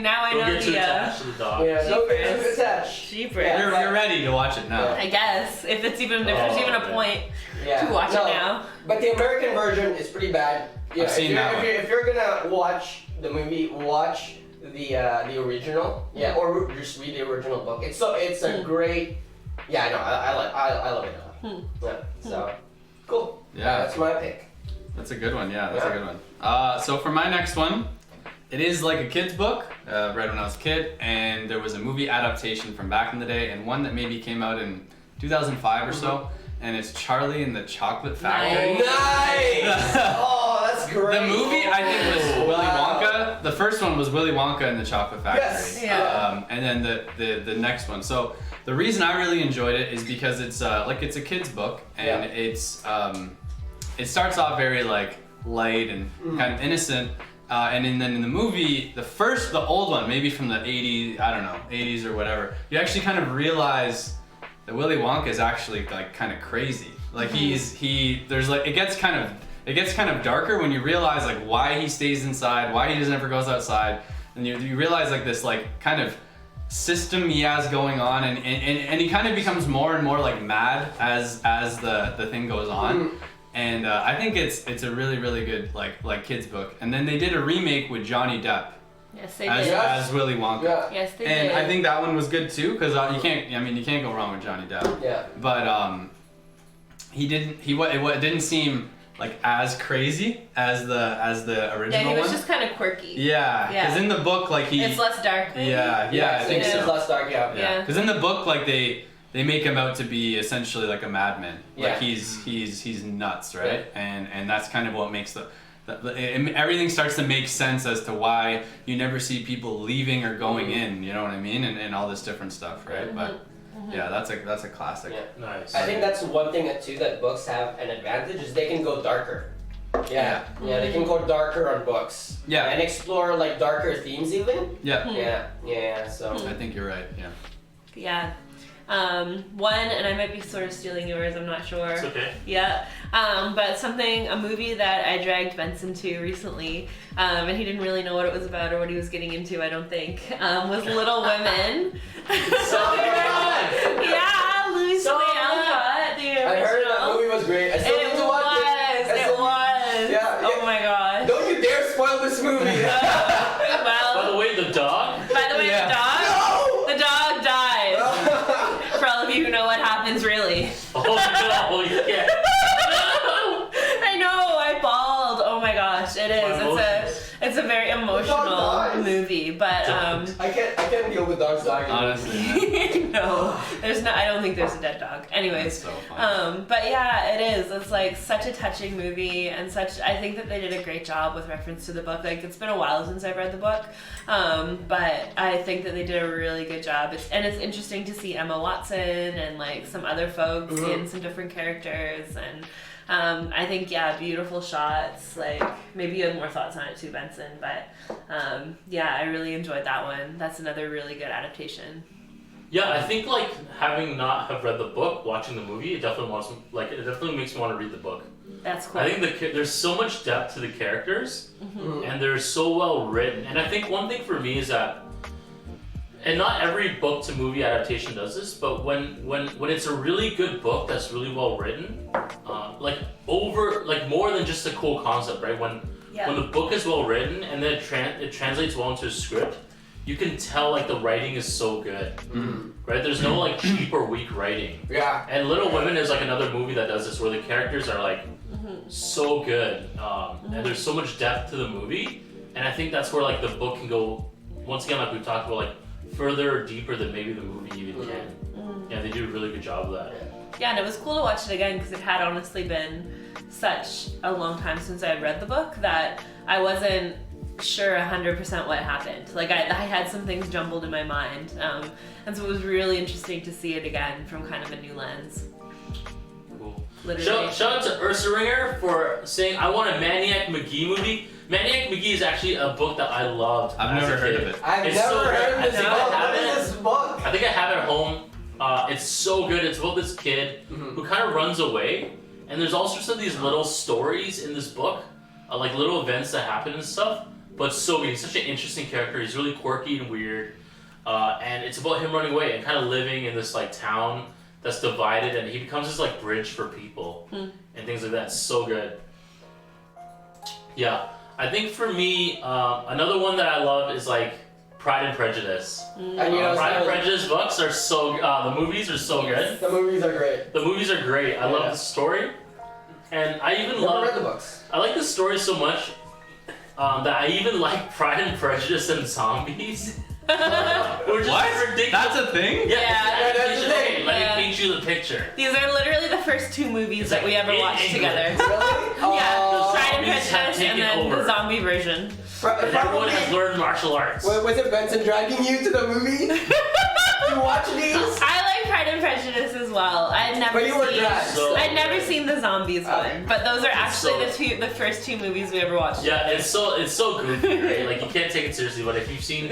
Now I Don't know get too the attached to the dog. Yeah, no big attached. Jeepers. Yeah. You're ready to watch it now. I guess if there's even a point to watch it now. But the American version is pretty bad. Yeah, I've seen that one. If you're gonna watch the movie, watch the original. Yeah, or just read the original book. It's a great. Yeah, no, I love it a lot. Yeah, so cool. Yeah. That's my pick. That's a good one. Yeah, that's a good one. So for my next one, it is like a kid's book. Read when I was a kid, and there was a movie adaptation from back in the day, and one that maybe came out in 2005 or so. And it's Charlie and the Chocolate Factory. Nice! Oh, that's great. The movie I think was Willy Wonka. The first one was Willy Wonka and the Chocolate Factory. Yes. Yeah. And then the next one. So the reason I really enjoyed it is because it's it's a kid's book, and it starts off very like light and kind of innocent. And then in the movie, the old one, maybe from the 80s or whatever, you actually kind of realize that Willy Wonka is actually like kind of crazy. Like there's like it gets kind of darker when you realize like why he stays inside, why he never goes outside, and you realize like this like kind of system he has going on, and he kind of becomes more and more like mad as the thing goes on. And I think it's a really really good like kids book. And then they did a remake with Johnny Depp. Yes, they did. As Willy Wonka. Yeah. Yes, they And did. I think that one was good too, because you can't go wrong with Johnny Depp. Yeah. But it didn't seem like as crazy as the original Yeah, he was one. just kind of quirky. Yeah, because in the book like It's less dark. Maybe? Yeah, I think It is so. less dark. Yeah. Yeah, because in the book like they they make him out to be essentially like a madman. Yeah. Like he's nuts, right? And that's kind of what makes everything starts to make sense as to why you never see people leaving or going in. You know what I mean? And all this different stuff, right? But yeah, that's a classic. Yeah. Nice. I think that's one thing too that books have an advantage is they can go darker. Yeah, they can go darker on books. Yeah. And explore like darker themes even. Yeah. Yeah. So I think you're right. Yeah. Yeah. One, and I might be sort of stealing yours, I'm not sure. It's okay. Yeah. But a movie that I dragged Benson to recently, and he didn't really know what it was about or what he was getting into, I don't think, was Little Women. So good. Yeah, Louis So Alcott, the original. I heard that movie was great. I still need to watch it. It was. Yeah. Oh my gosh. Don't you dare spoil this movie. Well, By the way, the dog. the dog. No! The dog dies. For all of you who know what happens, really. Oh no! Yeah. I know, I bawled. Oh my gosh, it is. It's a very emotional dies. movie, but I can't deal with dogs dying. Honestly, man. no, there's no. I don't think there's a dead dog. Anyways, That's so funny. but yeah, it is. It's like such a touching movie, and such. I think that they did a great job with reference to the book. Like it's been a while since I've read the book, but I think that they did a really good job. It's interesting to see Emma Watson and like some other folks in some different characters and. I think, beautiful shots, like, maybe you had more thoughts on it too, Benson, but, I really enjoyed that one. That's another really good adaptation. Yeah, I think like having not have read the book, watching the movie, it definitely makes me want to read the book. That's cool. I think there's so much depth to the characters, and they're so well written. And I think one thing for me is that, and not every book to movie adaptation does this, but when it's a really good book that's really well written, more than just a cool concept, right? When the book is well written and then it translates well into a script, you can tell like the writing is so good, right? There's no like cheap or weak writing. Yeah. And Little Women is like another movie that does this, where the characters are like so good, and there's so much depth to the movie, and I think that's where like the book can go. Once again, like we talked about, like further or deeper than maybe the movie even can. Yeah, they do a really good job of that. Yeah, and it was cool to watch it again because it had honestly been such a long time since I had read the book that I wasn't sure 100% what happened. Like I had some things jumbled in my mind, and so it was really interesting to see it again from kind of a new lens. Cool. Literally. Shout out to Ursa Ringer for saying, I want a Maniac McGee movie. Maniac McGee is actually a book that I loved. I've never heard of it. I've It's never so good. heard of this I think book. I have What it. is this book? I think I have it at home. It's so good. It's about this kid who kind of runs away, and there's all sorts of these little stories in this book, like little events that happen and stuff. But so good. He's such an interesting character. He's really quirky and weird, and it's about him running away and kind of living in this like town that's divided, and he becomes this like bridge for people and things like that. It's so good. Yeah, I think for me, another one that I love is like Pride and Prejudice. And you know, Pride and so- Prejudice books are so the movies are so good. The movies are great. The movies are great. I love the story, and I even Never love. read the books. I like the story so much that I even like Pride and Prejudice and Zombies. Which What? is ridiculous. That's a thing? Yeah, Yeah, it's an that's adaptation. the thing. Okay, let Yeah. me paint you the picture. These are literally the first two movies It's that like we ever in watched England. together. Really? Yeah, Oh. Pride and Zombies have Prejudice and taken then over. the zombie version. And everyone has learned martial arts. Was it Benson dragging you to the movie to watch these? I like Pride and Prejudice as well. I'd never But you were seen. dragged. So- I'd never seen the zombies Okay. one, but those are actually so- the first two movies we ever watched. Yeah, it's so goofy, right? Like you can't take it seriously. But if you've seen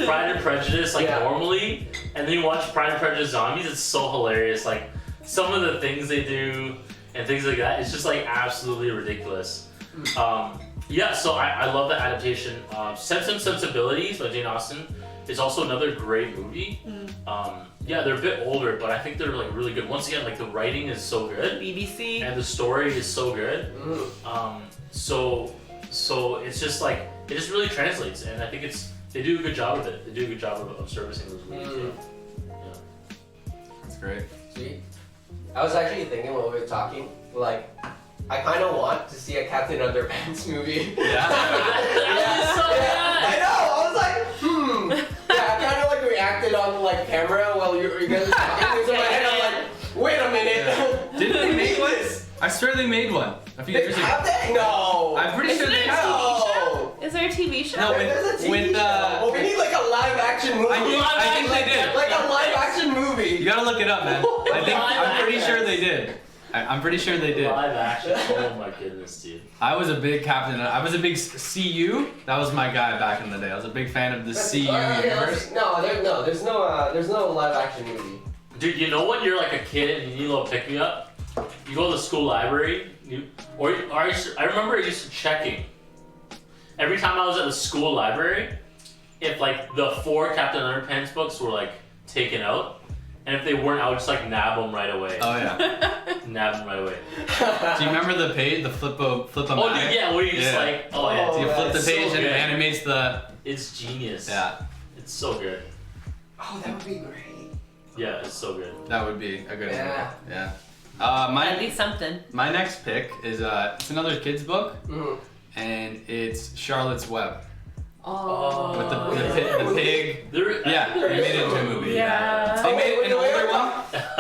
Pride and Prejudice like Yeah. normally, and then you watch Pride and Prejudice Zombies, it's so hilarious. Like some of the things they do and things like that, it's just like absolutely ridiculous. Yeah, so I love that adaptation. Sense and Sensibilities by Jane Austen is also another great movie. Yeah, they're a bit older, but I think they're like really good. Once again, like the writing is so good. BBC. And the story is so good. So it's just like it just really translates, and I think they do a good job of it. They do a good job of servicing those movies. That's great. Sweet. I was actually thinking while we were talking, like, I kind of want to see a Captain Underpants movie. Yeah. That was so I good. know. I was like, Yeah, I kind of like reacted on like camera while you guys were talking. So in my head, I'm swear they made one a few They years ago. have that? No. I'm pretty sure Isn't they it a have. TV show? No. Is there a TV show? No, There's a TV with, show. uh, Well, we need like a live action movie. I think they did. Like a live action movie. You gotta look it up, man. I'm pretty sure they did. I'm pretty sure they did. Live action. Oh my goodness, dude. I was a big captain. I was a big CU. That was my guy back in the day. I was a big fan of the CU universe. There's no live action movie. Dude, you know when you're like a kid and you need a little pick me up? You go to the school library, I remember used to checking. Every time I was at the school library, if like the 4 Captain Underpants books were like taken out, and if they weren't, I would just like nab them right away. Oh yeah. Nab them right away. Do you remember the page, the flip Oh, dude, yeah, where you just like, oh yeah, Oh, You flip the that's page so and it good. animates the. it's genius. Yeah, It's so good. Oh, that would be great. Yeah, it's so good. that would be a good Yeah. one. Yeah. That'd be My something. my next pick is it's another kids book, Mhm. and it's Charlotte's Web Oh. with the pig. There, Yeah, they made it into a movie. Yeah. They Oh, made wait, an wait, older wait. one,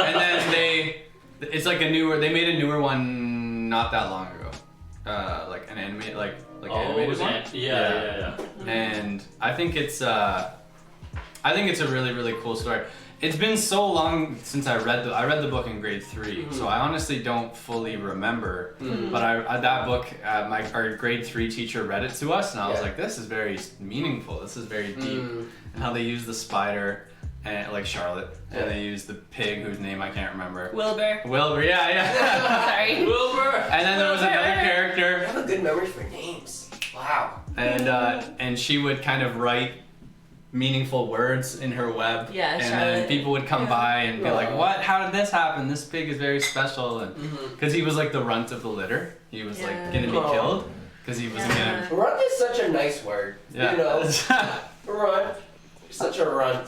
and then it's like they made a newer one not that long ago. Like an animated, like Oh, animated was one. it? Yeah. And I think it's a really, really cool story. It's been so long since I read the book in grade 3, so I honestly don't fully remember. But that book, our grade 3 teacher read it to us, and I was Yeah. like, this is very meaningful. This is very deep. And how they use the spider, and like Charlotte, and they use the pig whose name I can't remember. Wilbur. Wilbur, yeah. Sorry. Wilbur. And then there was another I character, have a good memory for names. Wow. and she would kind of write meaningful words in her web. Yeah, and Charlotte. then people would come by and be like, Aw. "What? How did this happen? This pig is very special." And Mhm. because he was like the runt of the litter, he was Yeah. like gonna be Aw. killed because he wasn't Yeah. Runt is such a nice word. gonna. You know, runt. You're such a runt.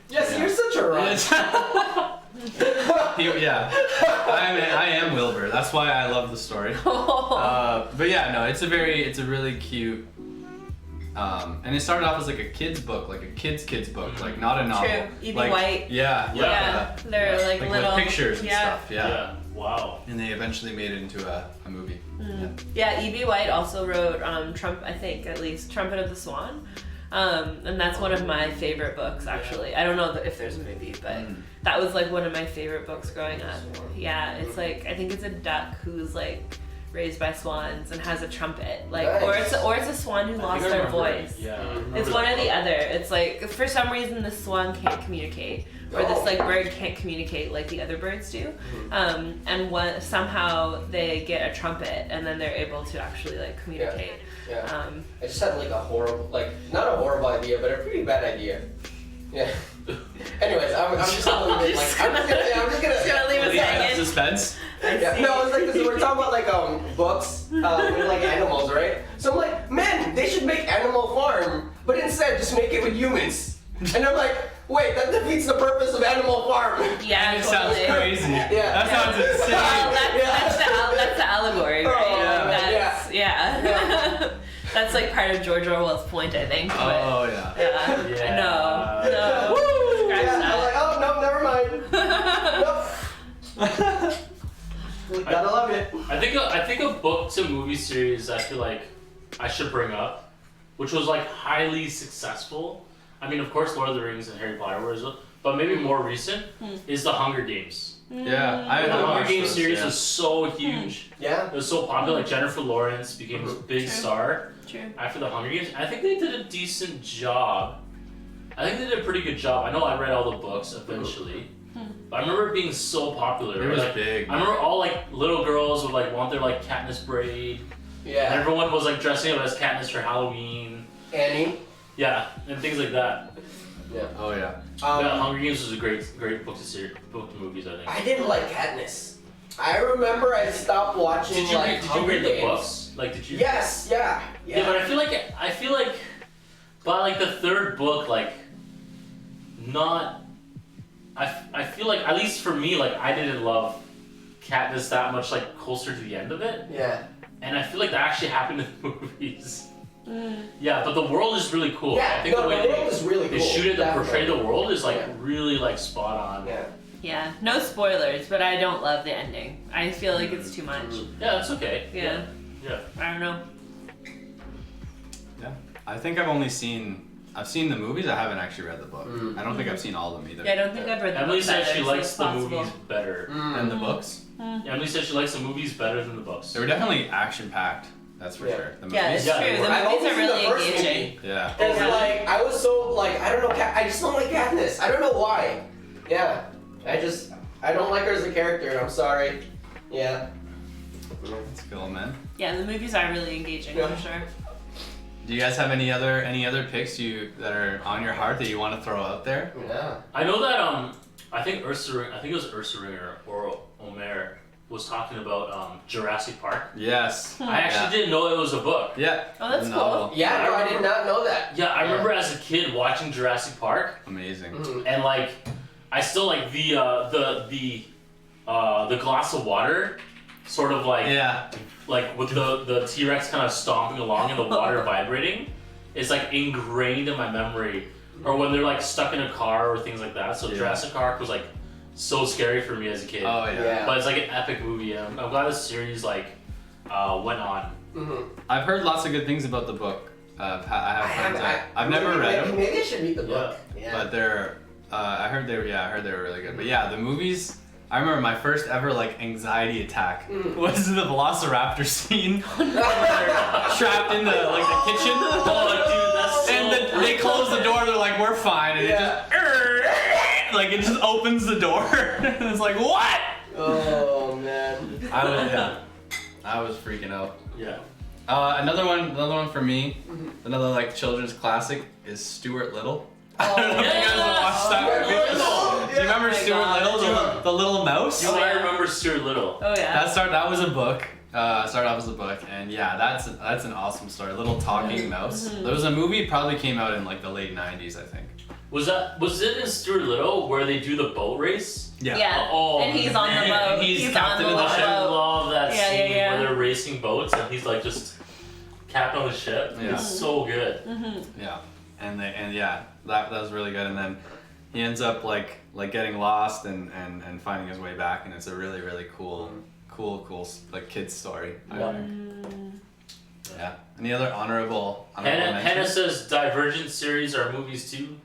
Yes, Yeah. you're such a runt. I am Wilbur. That's why I love the story. But yeah, no, it's a really cute. And it started off as like a kid's book, like a kid's book, like not a novel. True. E.B. Like, White. Yeah. Yeah. They're like Like little with pictures and yeah. stuff. Yeah. Wow. And they eventually made it into a movie. Yeah, E.B. White also wrote I think at least Trumpet of the Swan. And that's one of my favorite books, actually. I don't know if there's a movie, but that was like one of my favorite books growing up. Yeah, it's like, I think it's a duck who's like raised by swans and has a trumpet, like, Nice. or it's a swan who lost I their remember it. voice. Yeah. I remember It's one that or the book. other. It's like, for some reason, the swan can't communicate, or this like bird can't communicate like the other birds do. And somehow they get a trumpet, and then they're able to actually like communicate. Yeah. I just had like a horrible, like not a horrible idea, but a pretty bad idea. Yeah. Anyways, I'm just gonna leave it. Like, I'm just gonna leave it Yeah, hanging. suspense. Yeah, no, it's like this. We're talking about like books with like animals, right? So I'm like, man, they should make Animal Farm, but instead just make it with humans. And I'm like, wait, that defeats the purpose of Animal Farm. Yeah, It sounds totally. crazy. Yeah. That sounds insane. Well, that's the allegory, right? Oh, Like, yeah. That's like part of George Orwell's point, I think. But, Oh yeah. yeah. No. Woo! Scratch Yeah, that. I'm like, oh no, never mind. Nope. Gotta love it. I think a book to movie series I feel like I should bring up, which was like highly successful. I mean, of course, Lord of the Rings and Harry Potter was, but maybe more recent is the Hunger Games. Yeah. The I Hunger watched Games those, series yeah. was so huge. Yeah. It was so popular. Like Jennifer Lawrence became this big True. star True. after the Hunger Games. I think they did a decent job. I think they did a pretty good job. I know I read all the books eventually, but I remember it being so popular. It was like, big. I remember all like little girls would like want their like Katniss braid. And Yeah. everyone was like dressing up as Katniss for Halloween. Annie. Yeah, and things like that. Yeah. Oh yeah. Yeah, Hunger Games was a great book to movies. I think. I didn't like Katniss. I remember I stopped watching Did you like read? Did you Hunger read the Games. books? Like, did you? Yes. Yeah. Yeah, but I feel like by like the third book, like not. I feel like, at least for me, like I didn't love Katniss that much, like closer to the end of it, Yeah. and I feel like that actually happened in the movies. Yeah, but the world is really cool. Yeah. I think No, the way the world is really they cool. shoot it, to definitely. portray the world is like Yeah. really like spot on. Yeah. Yeah, no spoilers, but I don't love the ending. I feel like it's too much. Yeah, that's okay. Yeah. Yeah. I don't know. Yeah. I think I've seen the movies. I haven't actually read the book. I don't think I've seen all of them either. Yeah, I don't think I've read the Emily book said either, she so likes it's the possible. movies better. And the books. Emily said she likes the movies better than the books. They were definitely action packed. That's for Yeah. sure. The Yeah, movies. it's true. The I've movies only are seen the really first engaging. movie. Yeah. And Yeah. like, I was so like, I don't know, I just don't like Katniss. I don't know why. Yeah, I don't like her as a character. I'm sorry. Yeah. That's cool, man. Yeah, the movies are really engaging Yeah. for sure. Do you guys have any other picks that are on your heart that you want to throw out there? Yeah. I know that I think it was Ursa Ringer or Omer was talking about Jurassic Park. Yes. I actually didn't know it was a book. Yeah. Oh, that's The cool. novel. Yeah, no, I did not know that. Yeah, I remember as a kid watching Jurassic Park, Amazing. and like, I still like the glass of water, sort of like Yeah. like with the T-Rex kind of stomping along and the water vibrating, is like ingrained in my memory. Or when they're like stuck in a car or things like that. So Yeah. Jurassic Park was like so scary for me as a kid. Oh yeah. Yeah. But it's like an epic movie. And I'm glad the series like went on. I've heard lots of good things about the book. I have friends. I've never read them, Maybe I should read the book. Yeah. but they're. I heard they were really good. But yeah, the movies. I remember my first ever like anxiety attack was the Velociraptor scene. Trapped in the kitchen. Oh, dude, that's so And then they close the door. They're like, "We're fine," and it just opens the door. It's like, what? Oh man. I was freaking out. Yeah. Another one for me. Another like children's classic is Stuart Little. I don't know if you guys have watched that Stuart movie. Little. Do you remember Oh my Stuart God. Little, the little mouse? You might remember Stuart Little. Oh yeah. That was a book. Started off as a book, and yeah, that's an awesome story. Little talking mouse. There was a movie, probably came out in like the late '90s, I think. Was it in Stuart Little where they do the boat race? Yeah. Oh, And he's on the man, boat. and he's on captain the of the boat. ship. I love that Yeah, scene yeah. where they're racing boats and he's like just captain on the ship. Yeah. It's so good. Yeah, and yeah, that was really good. And then he ends up like getting lost and finding his way back, and it's a really cool like kids story. Yeah. Yeah. Any other honorable Hannah mentions? says Divergent series are movies too.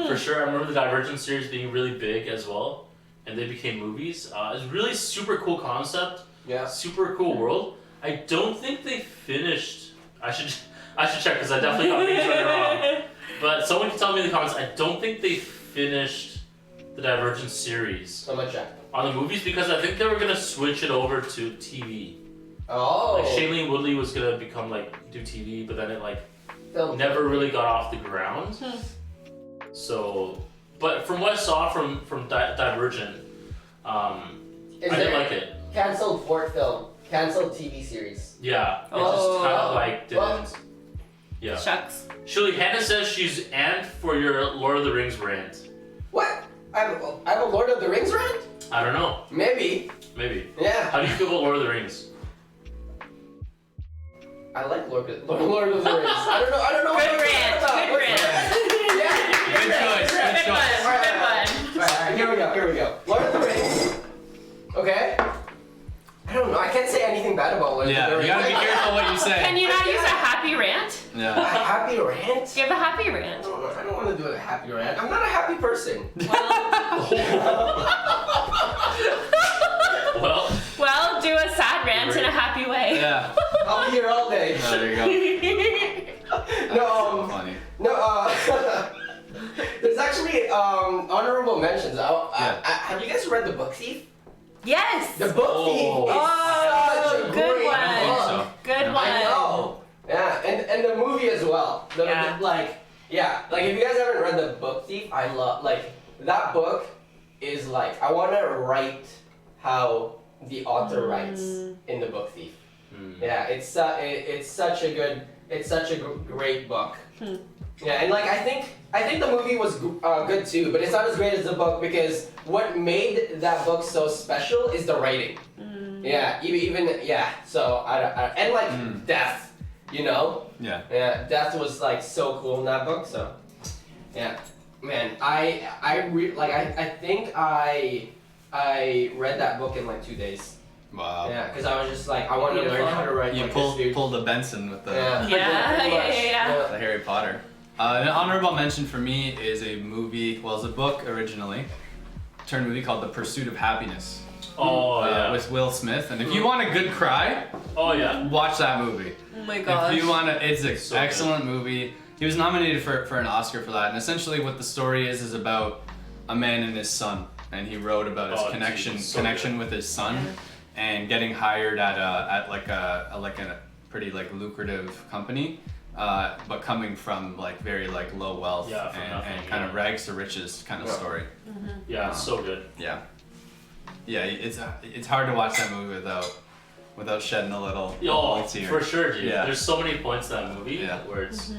For sure, I remember the Divergent series being really big as well, and they became movies. It's really super cool concept, Yeah. super cool world. I don't think they finished. I should check because I definitely got things right or wrong. But someone can tell me in the comments. I don't think they finished the Divergent series So much check. on the movies because I think they were gonna switch it over to TV. Oh. Like Shailene Woodley was gonna become do TV, but then it Film. never really got off the ground. So, but from what I saw from Divergent, I didn't like it. Cancelled short film. Cancelled TV series. Yeah, it Oh. just kind of didn't. Well- Yeah. Shucks. Shirley, Hannah says she's amped for your Lord of the Rings rant. What? I have a Lord of the Rings rant? I don't know. Maybe. Maybe. Yeah. How do you feel about Lord of the Rings? I like Lord of the Rings. I don't know. what Good you're rant. talking about. Good rant. Yeah. Good choice. Good Good choice. one. Good one. Alright, here we go. Lord of the Rings. Okay. I don't know. I can't say anything bad about Lord of Yeah, the Rings. you gotta be careful what you Can say. you not use a happy rant? A Yeah. happy rant? Give a happy rant. I don't want to do a happy rant. I'm not a happy person. Well, do a sad rant in a happy way. Yeah. I'll be here all day. Oh, there you go. No, Funny. no. There's actually honorable mentions. Yeah. Have you guys read The Book Thief? Yes. The Book Thief is such a good great one. I think book. so. Good one. I know. Yeah, and the movie as well. Yeah. If you guys haven't read The Book Thief, I love that book is I want to write how the author writes in The Book Thief. Yeah, it's such a great book. Yeah, and I think the movie was good too, but it's not as great as the book because what made that book so special is the writing. Yeah, even yeah. So and death, you know. Yeah. Yeah, death was so cool in that book. So, yeah. Man, I think I read that book in like 2 days. Wow. Yeah, because I was just like, I wanted to learn how to write You like this dude. pulled a Benson with the Yeah. the Harry Potter. An honorable mention for me is a movie. Well, it's a book originally. Turned movie called The Pursuit of Happiness. Oh yeah. With Will Smith. And if you want a good cry, Oh yeah. watch that movie. Oh my gosh. If you want to, it's an So excellent movie. He was nominated for an Oscar for that. And essentially, what the story is about a man and his son, and he wrote about his Oh, connection dude, so connection with his son, and getting hired at like a pretty like lucrative company, but coming from like very like low wealth Yeah, from and nothing, kind of yeah. rags to riches kind of Yeah. story. Yeah, it's so good. Yeah, yeah. It's hard to watch that movie without shedding a little Oh, tear. for sure, dude. Yeah. There's so many points in that movie Yeah. where it's.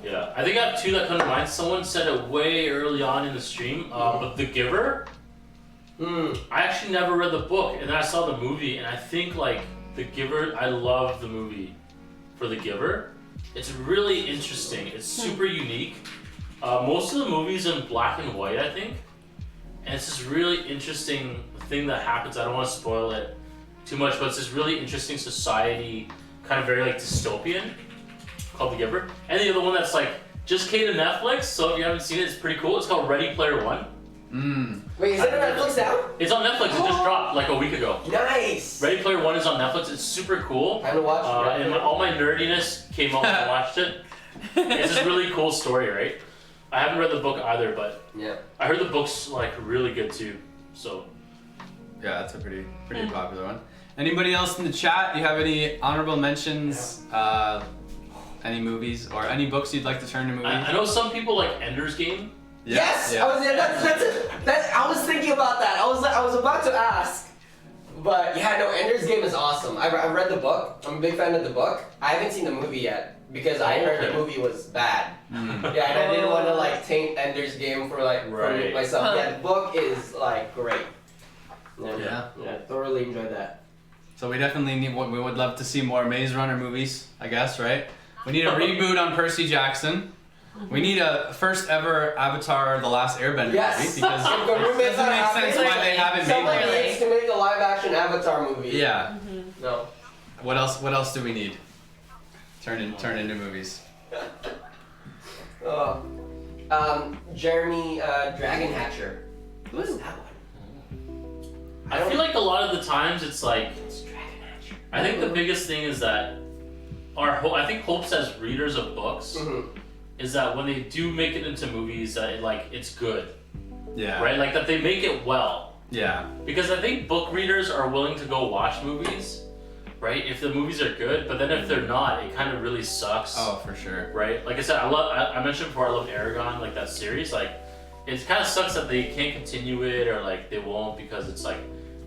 Yeah, I think I have two that come to mind. Someone said it way early on in the stream, but The Giver. I actually never read the book, and then I saw the movie, and I think like The Giver. I love the movie for The Giver. It's really interesting. It's super unique. Most of the movie's in black and white, I think, and it's this really interesting thing that happens. I don't want to spoil it too much, but it's this really interesting society, kind of very like dystopian, called The Giver. And the other one that's like just came to Netflix, so if you haven't seen it, it's pretty cool. It's called Ready Player One. Wait, is it on Netflix now? It's on Netflix. It just dropped like a week ago. Nice! Ready Player One is on Netflix. It's super cool. Time to watch And all my nerdiness came out when I watched it. It's this really cool story, right? I haven't read the book either, but Yeah. I heard the book's like really good too. So Yeah, that's a pretty popular one. Anybody else in the chat? Do you have any honorable mentions? Any movies or any books you'd like to turn to movies? I know some people like Ender's Game. Yes, Yeah. I was thinking about that. I was about to ask, but yeah, no, Ender's Game is awesome. I've read the book. I'm a big fan of the book. I haven't seen the movie yet because I heard the movie was bad. Yeah, and I didn't want to like taint Ender's Game for like Right. for myself. Yeah, the book is like great. Yeah. Yeah, thoroughly enjoyed that. So we definitely need. We would love to see more Maze Runner movies, I guess, right? We need a reboot on Percy Jackson. We need a first ever Avatar: The Last Airbender Yes. movie because If the it roommates doesn't are make sense happy, why they haven't made Someone one. needs to make a live action Avatar movie. Yeah. No. What else? What else do we need? Turn into movies. Jeremy Dragon Hatcher. Who is that one? I feel like a lot of the times it's like It's Dragon Hatcher. I think the biggest thing is that I think hopes as readers of books is that when they do make it into movies that it's good, Yeah. right? Like that they make it well. Yeah. Because I think book readers are willing to go watch movies, right? If the movies are good, but then if they're not, it kind of really sucks. Oh, for sure. Right? Like I said, I mentioned before I love Aragon, like that series. Like it kind of sucks that they can't continue it or like they won't because it's like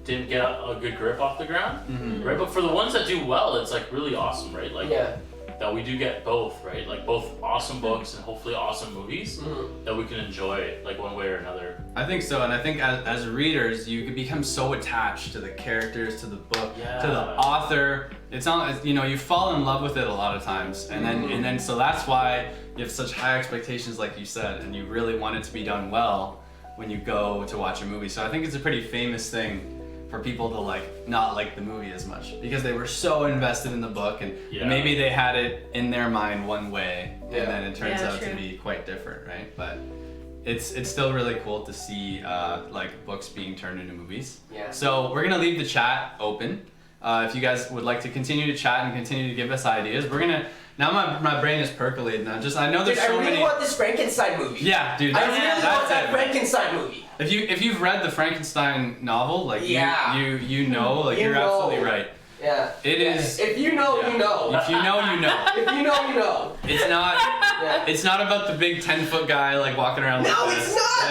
didn't get a good grip off the ground, right? But for the ones that do well, it's like really awesome, right? Like Yeah. that we do get both, right? Like both awesome books and hopefully awesome movies that we can enjoy like one way or another. I think so, and I think as readers, you could become so attached to the characters, to the book, to the Yeah. author. It's not, you fall in love with it a lot of times, and then so that's why you have such high expectations, like you said, and you really want it to be done well when you go to watch a movie. So I think it's a pretty famous thing for people to not like the movie as much because they were so invested in the book and Yeah. maybe they had it in their mind one way Yeah. and then it turns Yeah, out to true. be quite different, right? But it's still really cool to see books being turned into movies. Yeah. So we're gonna leave the chat open. If you guys would like to continue to chat and continue to give us ideas, we're gonna. Now my brain is percolating. I know there's Dude, I so really many. want this Frankenstein movie. Yeah, dude. I That's, really want that's that it. Frankenstein movie. If you've read the Frankenstein novel, Yeah. you know, You you're know. absolutely right. Yeah. It is. If you know, Yeah. you know. If you know, you know. If you know, you know. It's not. Yeah. It's not about the big 10-foot guy walking around. No, like it's this. not!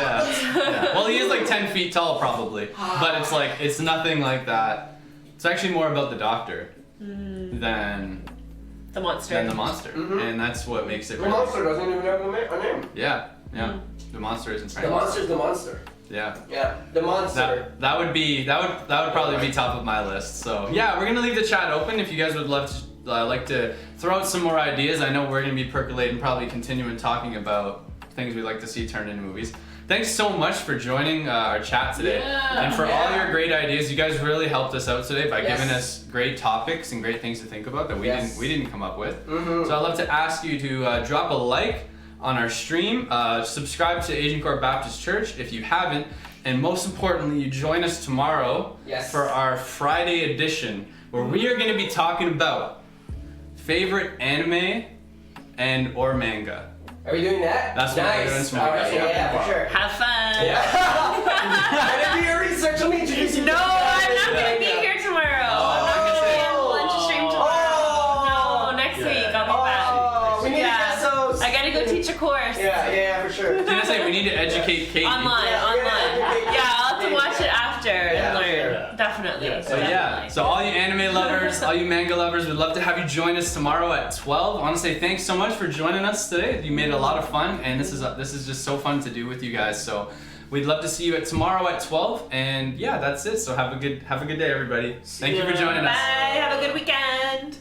Yeah. Well, he is 10 feet tall probably, but it's nothing like that. It's actually more about the doctor than The monster. the monster, and that's what makes it. The Really, monster doesn't even have a name. Yeah. The monster isn't. The monster's the monster. Yeah. Yeah, the monster. That would probably be top of my list. So yeah, we're gonna leave the chat open if you guys would love to like to throw out some more ideas. I know we're gonna be percolating, probably continuing talking about things we'd like to see turned into movies. Thanks so much for joining our chat today, and for all your great ideas. You guys really helped us out today by giving us great topics and great things to think about that we didn't come up with. So I'd love to ask you to drop a like on our stream, subscribe to Agincourt Baptist Church if you haven't, and most importantly, you join us tomorrow for our Friday edition, where we are going to be talking about favorite anime and or manga. Are we doing that? That's what we're doing tomorrow. Alright, yeah, for sure. Have fun. Gonna do your research. Let me introduce you. No, I'm not gonna be here tomorrow. I'm not gonna be on the lunch stream tomorrow. No, next week I'll be back. We need to get those. I gotta go teach a course. Yeah, for sure. I was gonna say we need to educate Katie. Online. Yeah, I'll have to watch it after and learn. Yeah. Definitely. So all you anime lovers, all you manga lovers, we'd love to have you join us tomorrow at 12. I want to say thanks so much for joining us today. You made it a lot of fun, and this is just so fun to do with you guys. So we'd love to see you tomorrow at 12. And yeah, that's it. So have a good day, everybody. Thank you for joining us. Bye. Have a good weekend.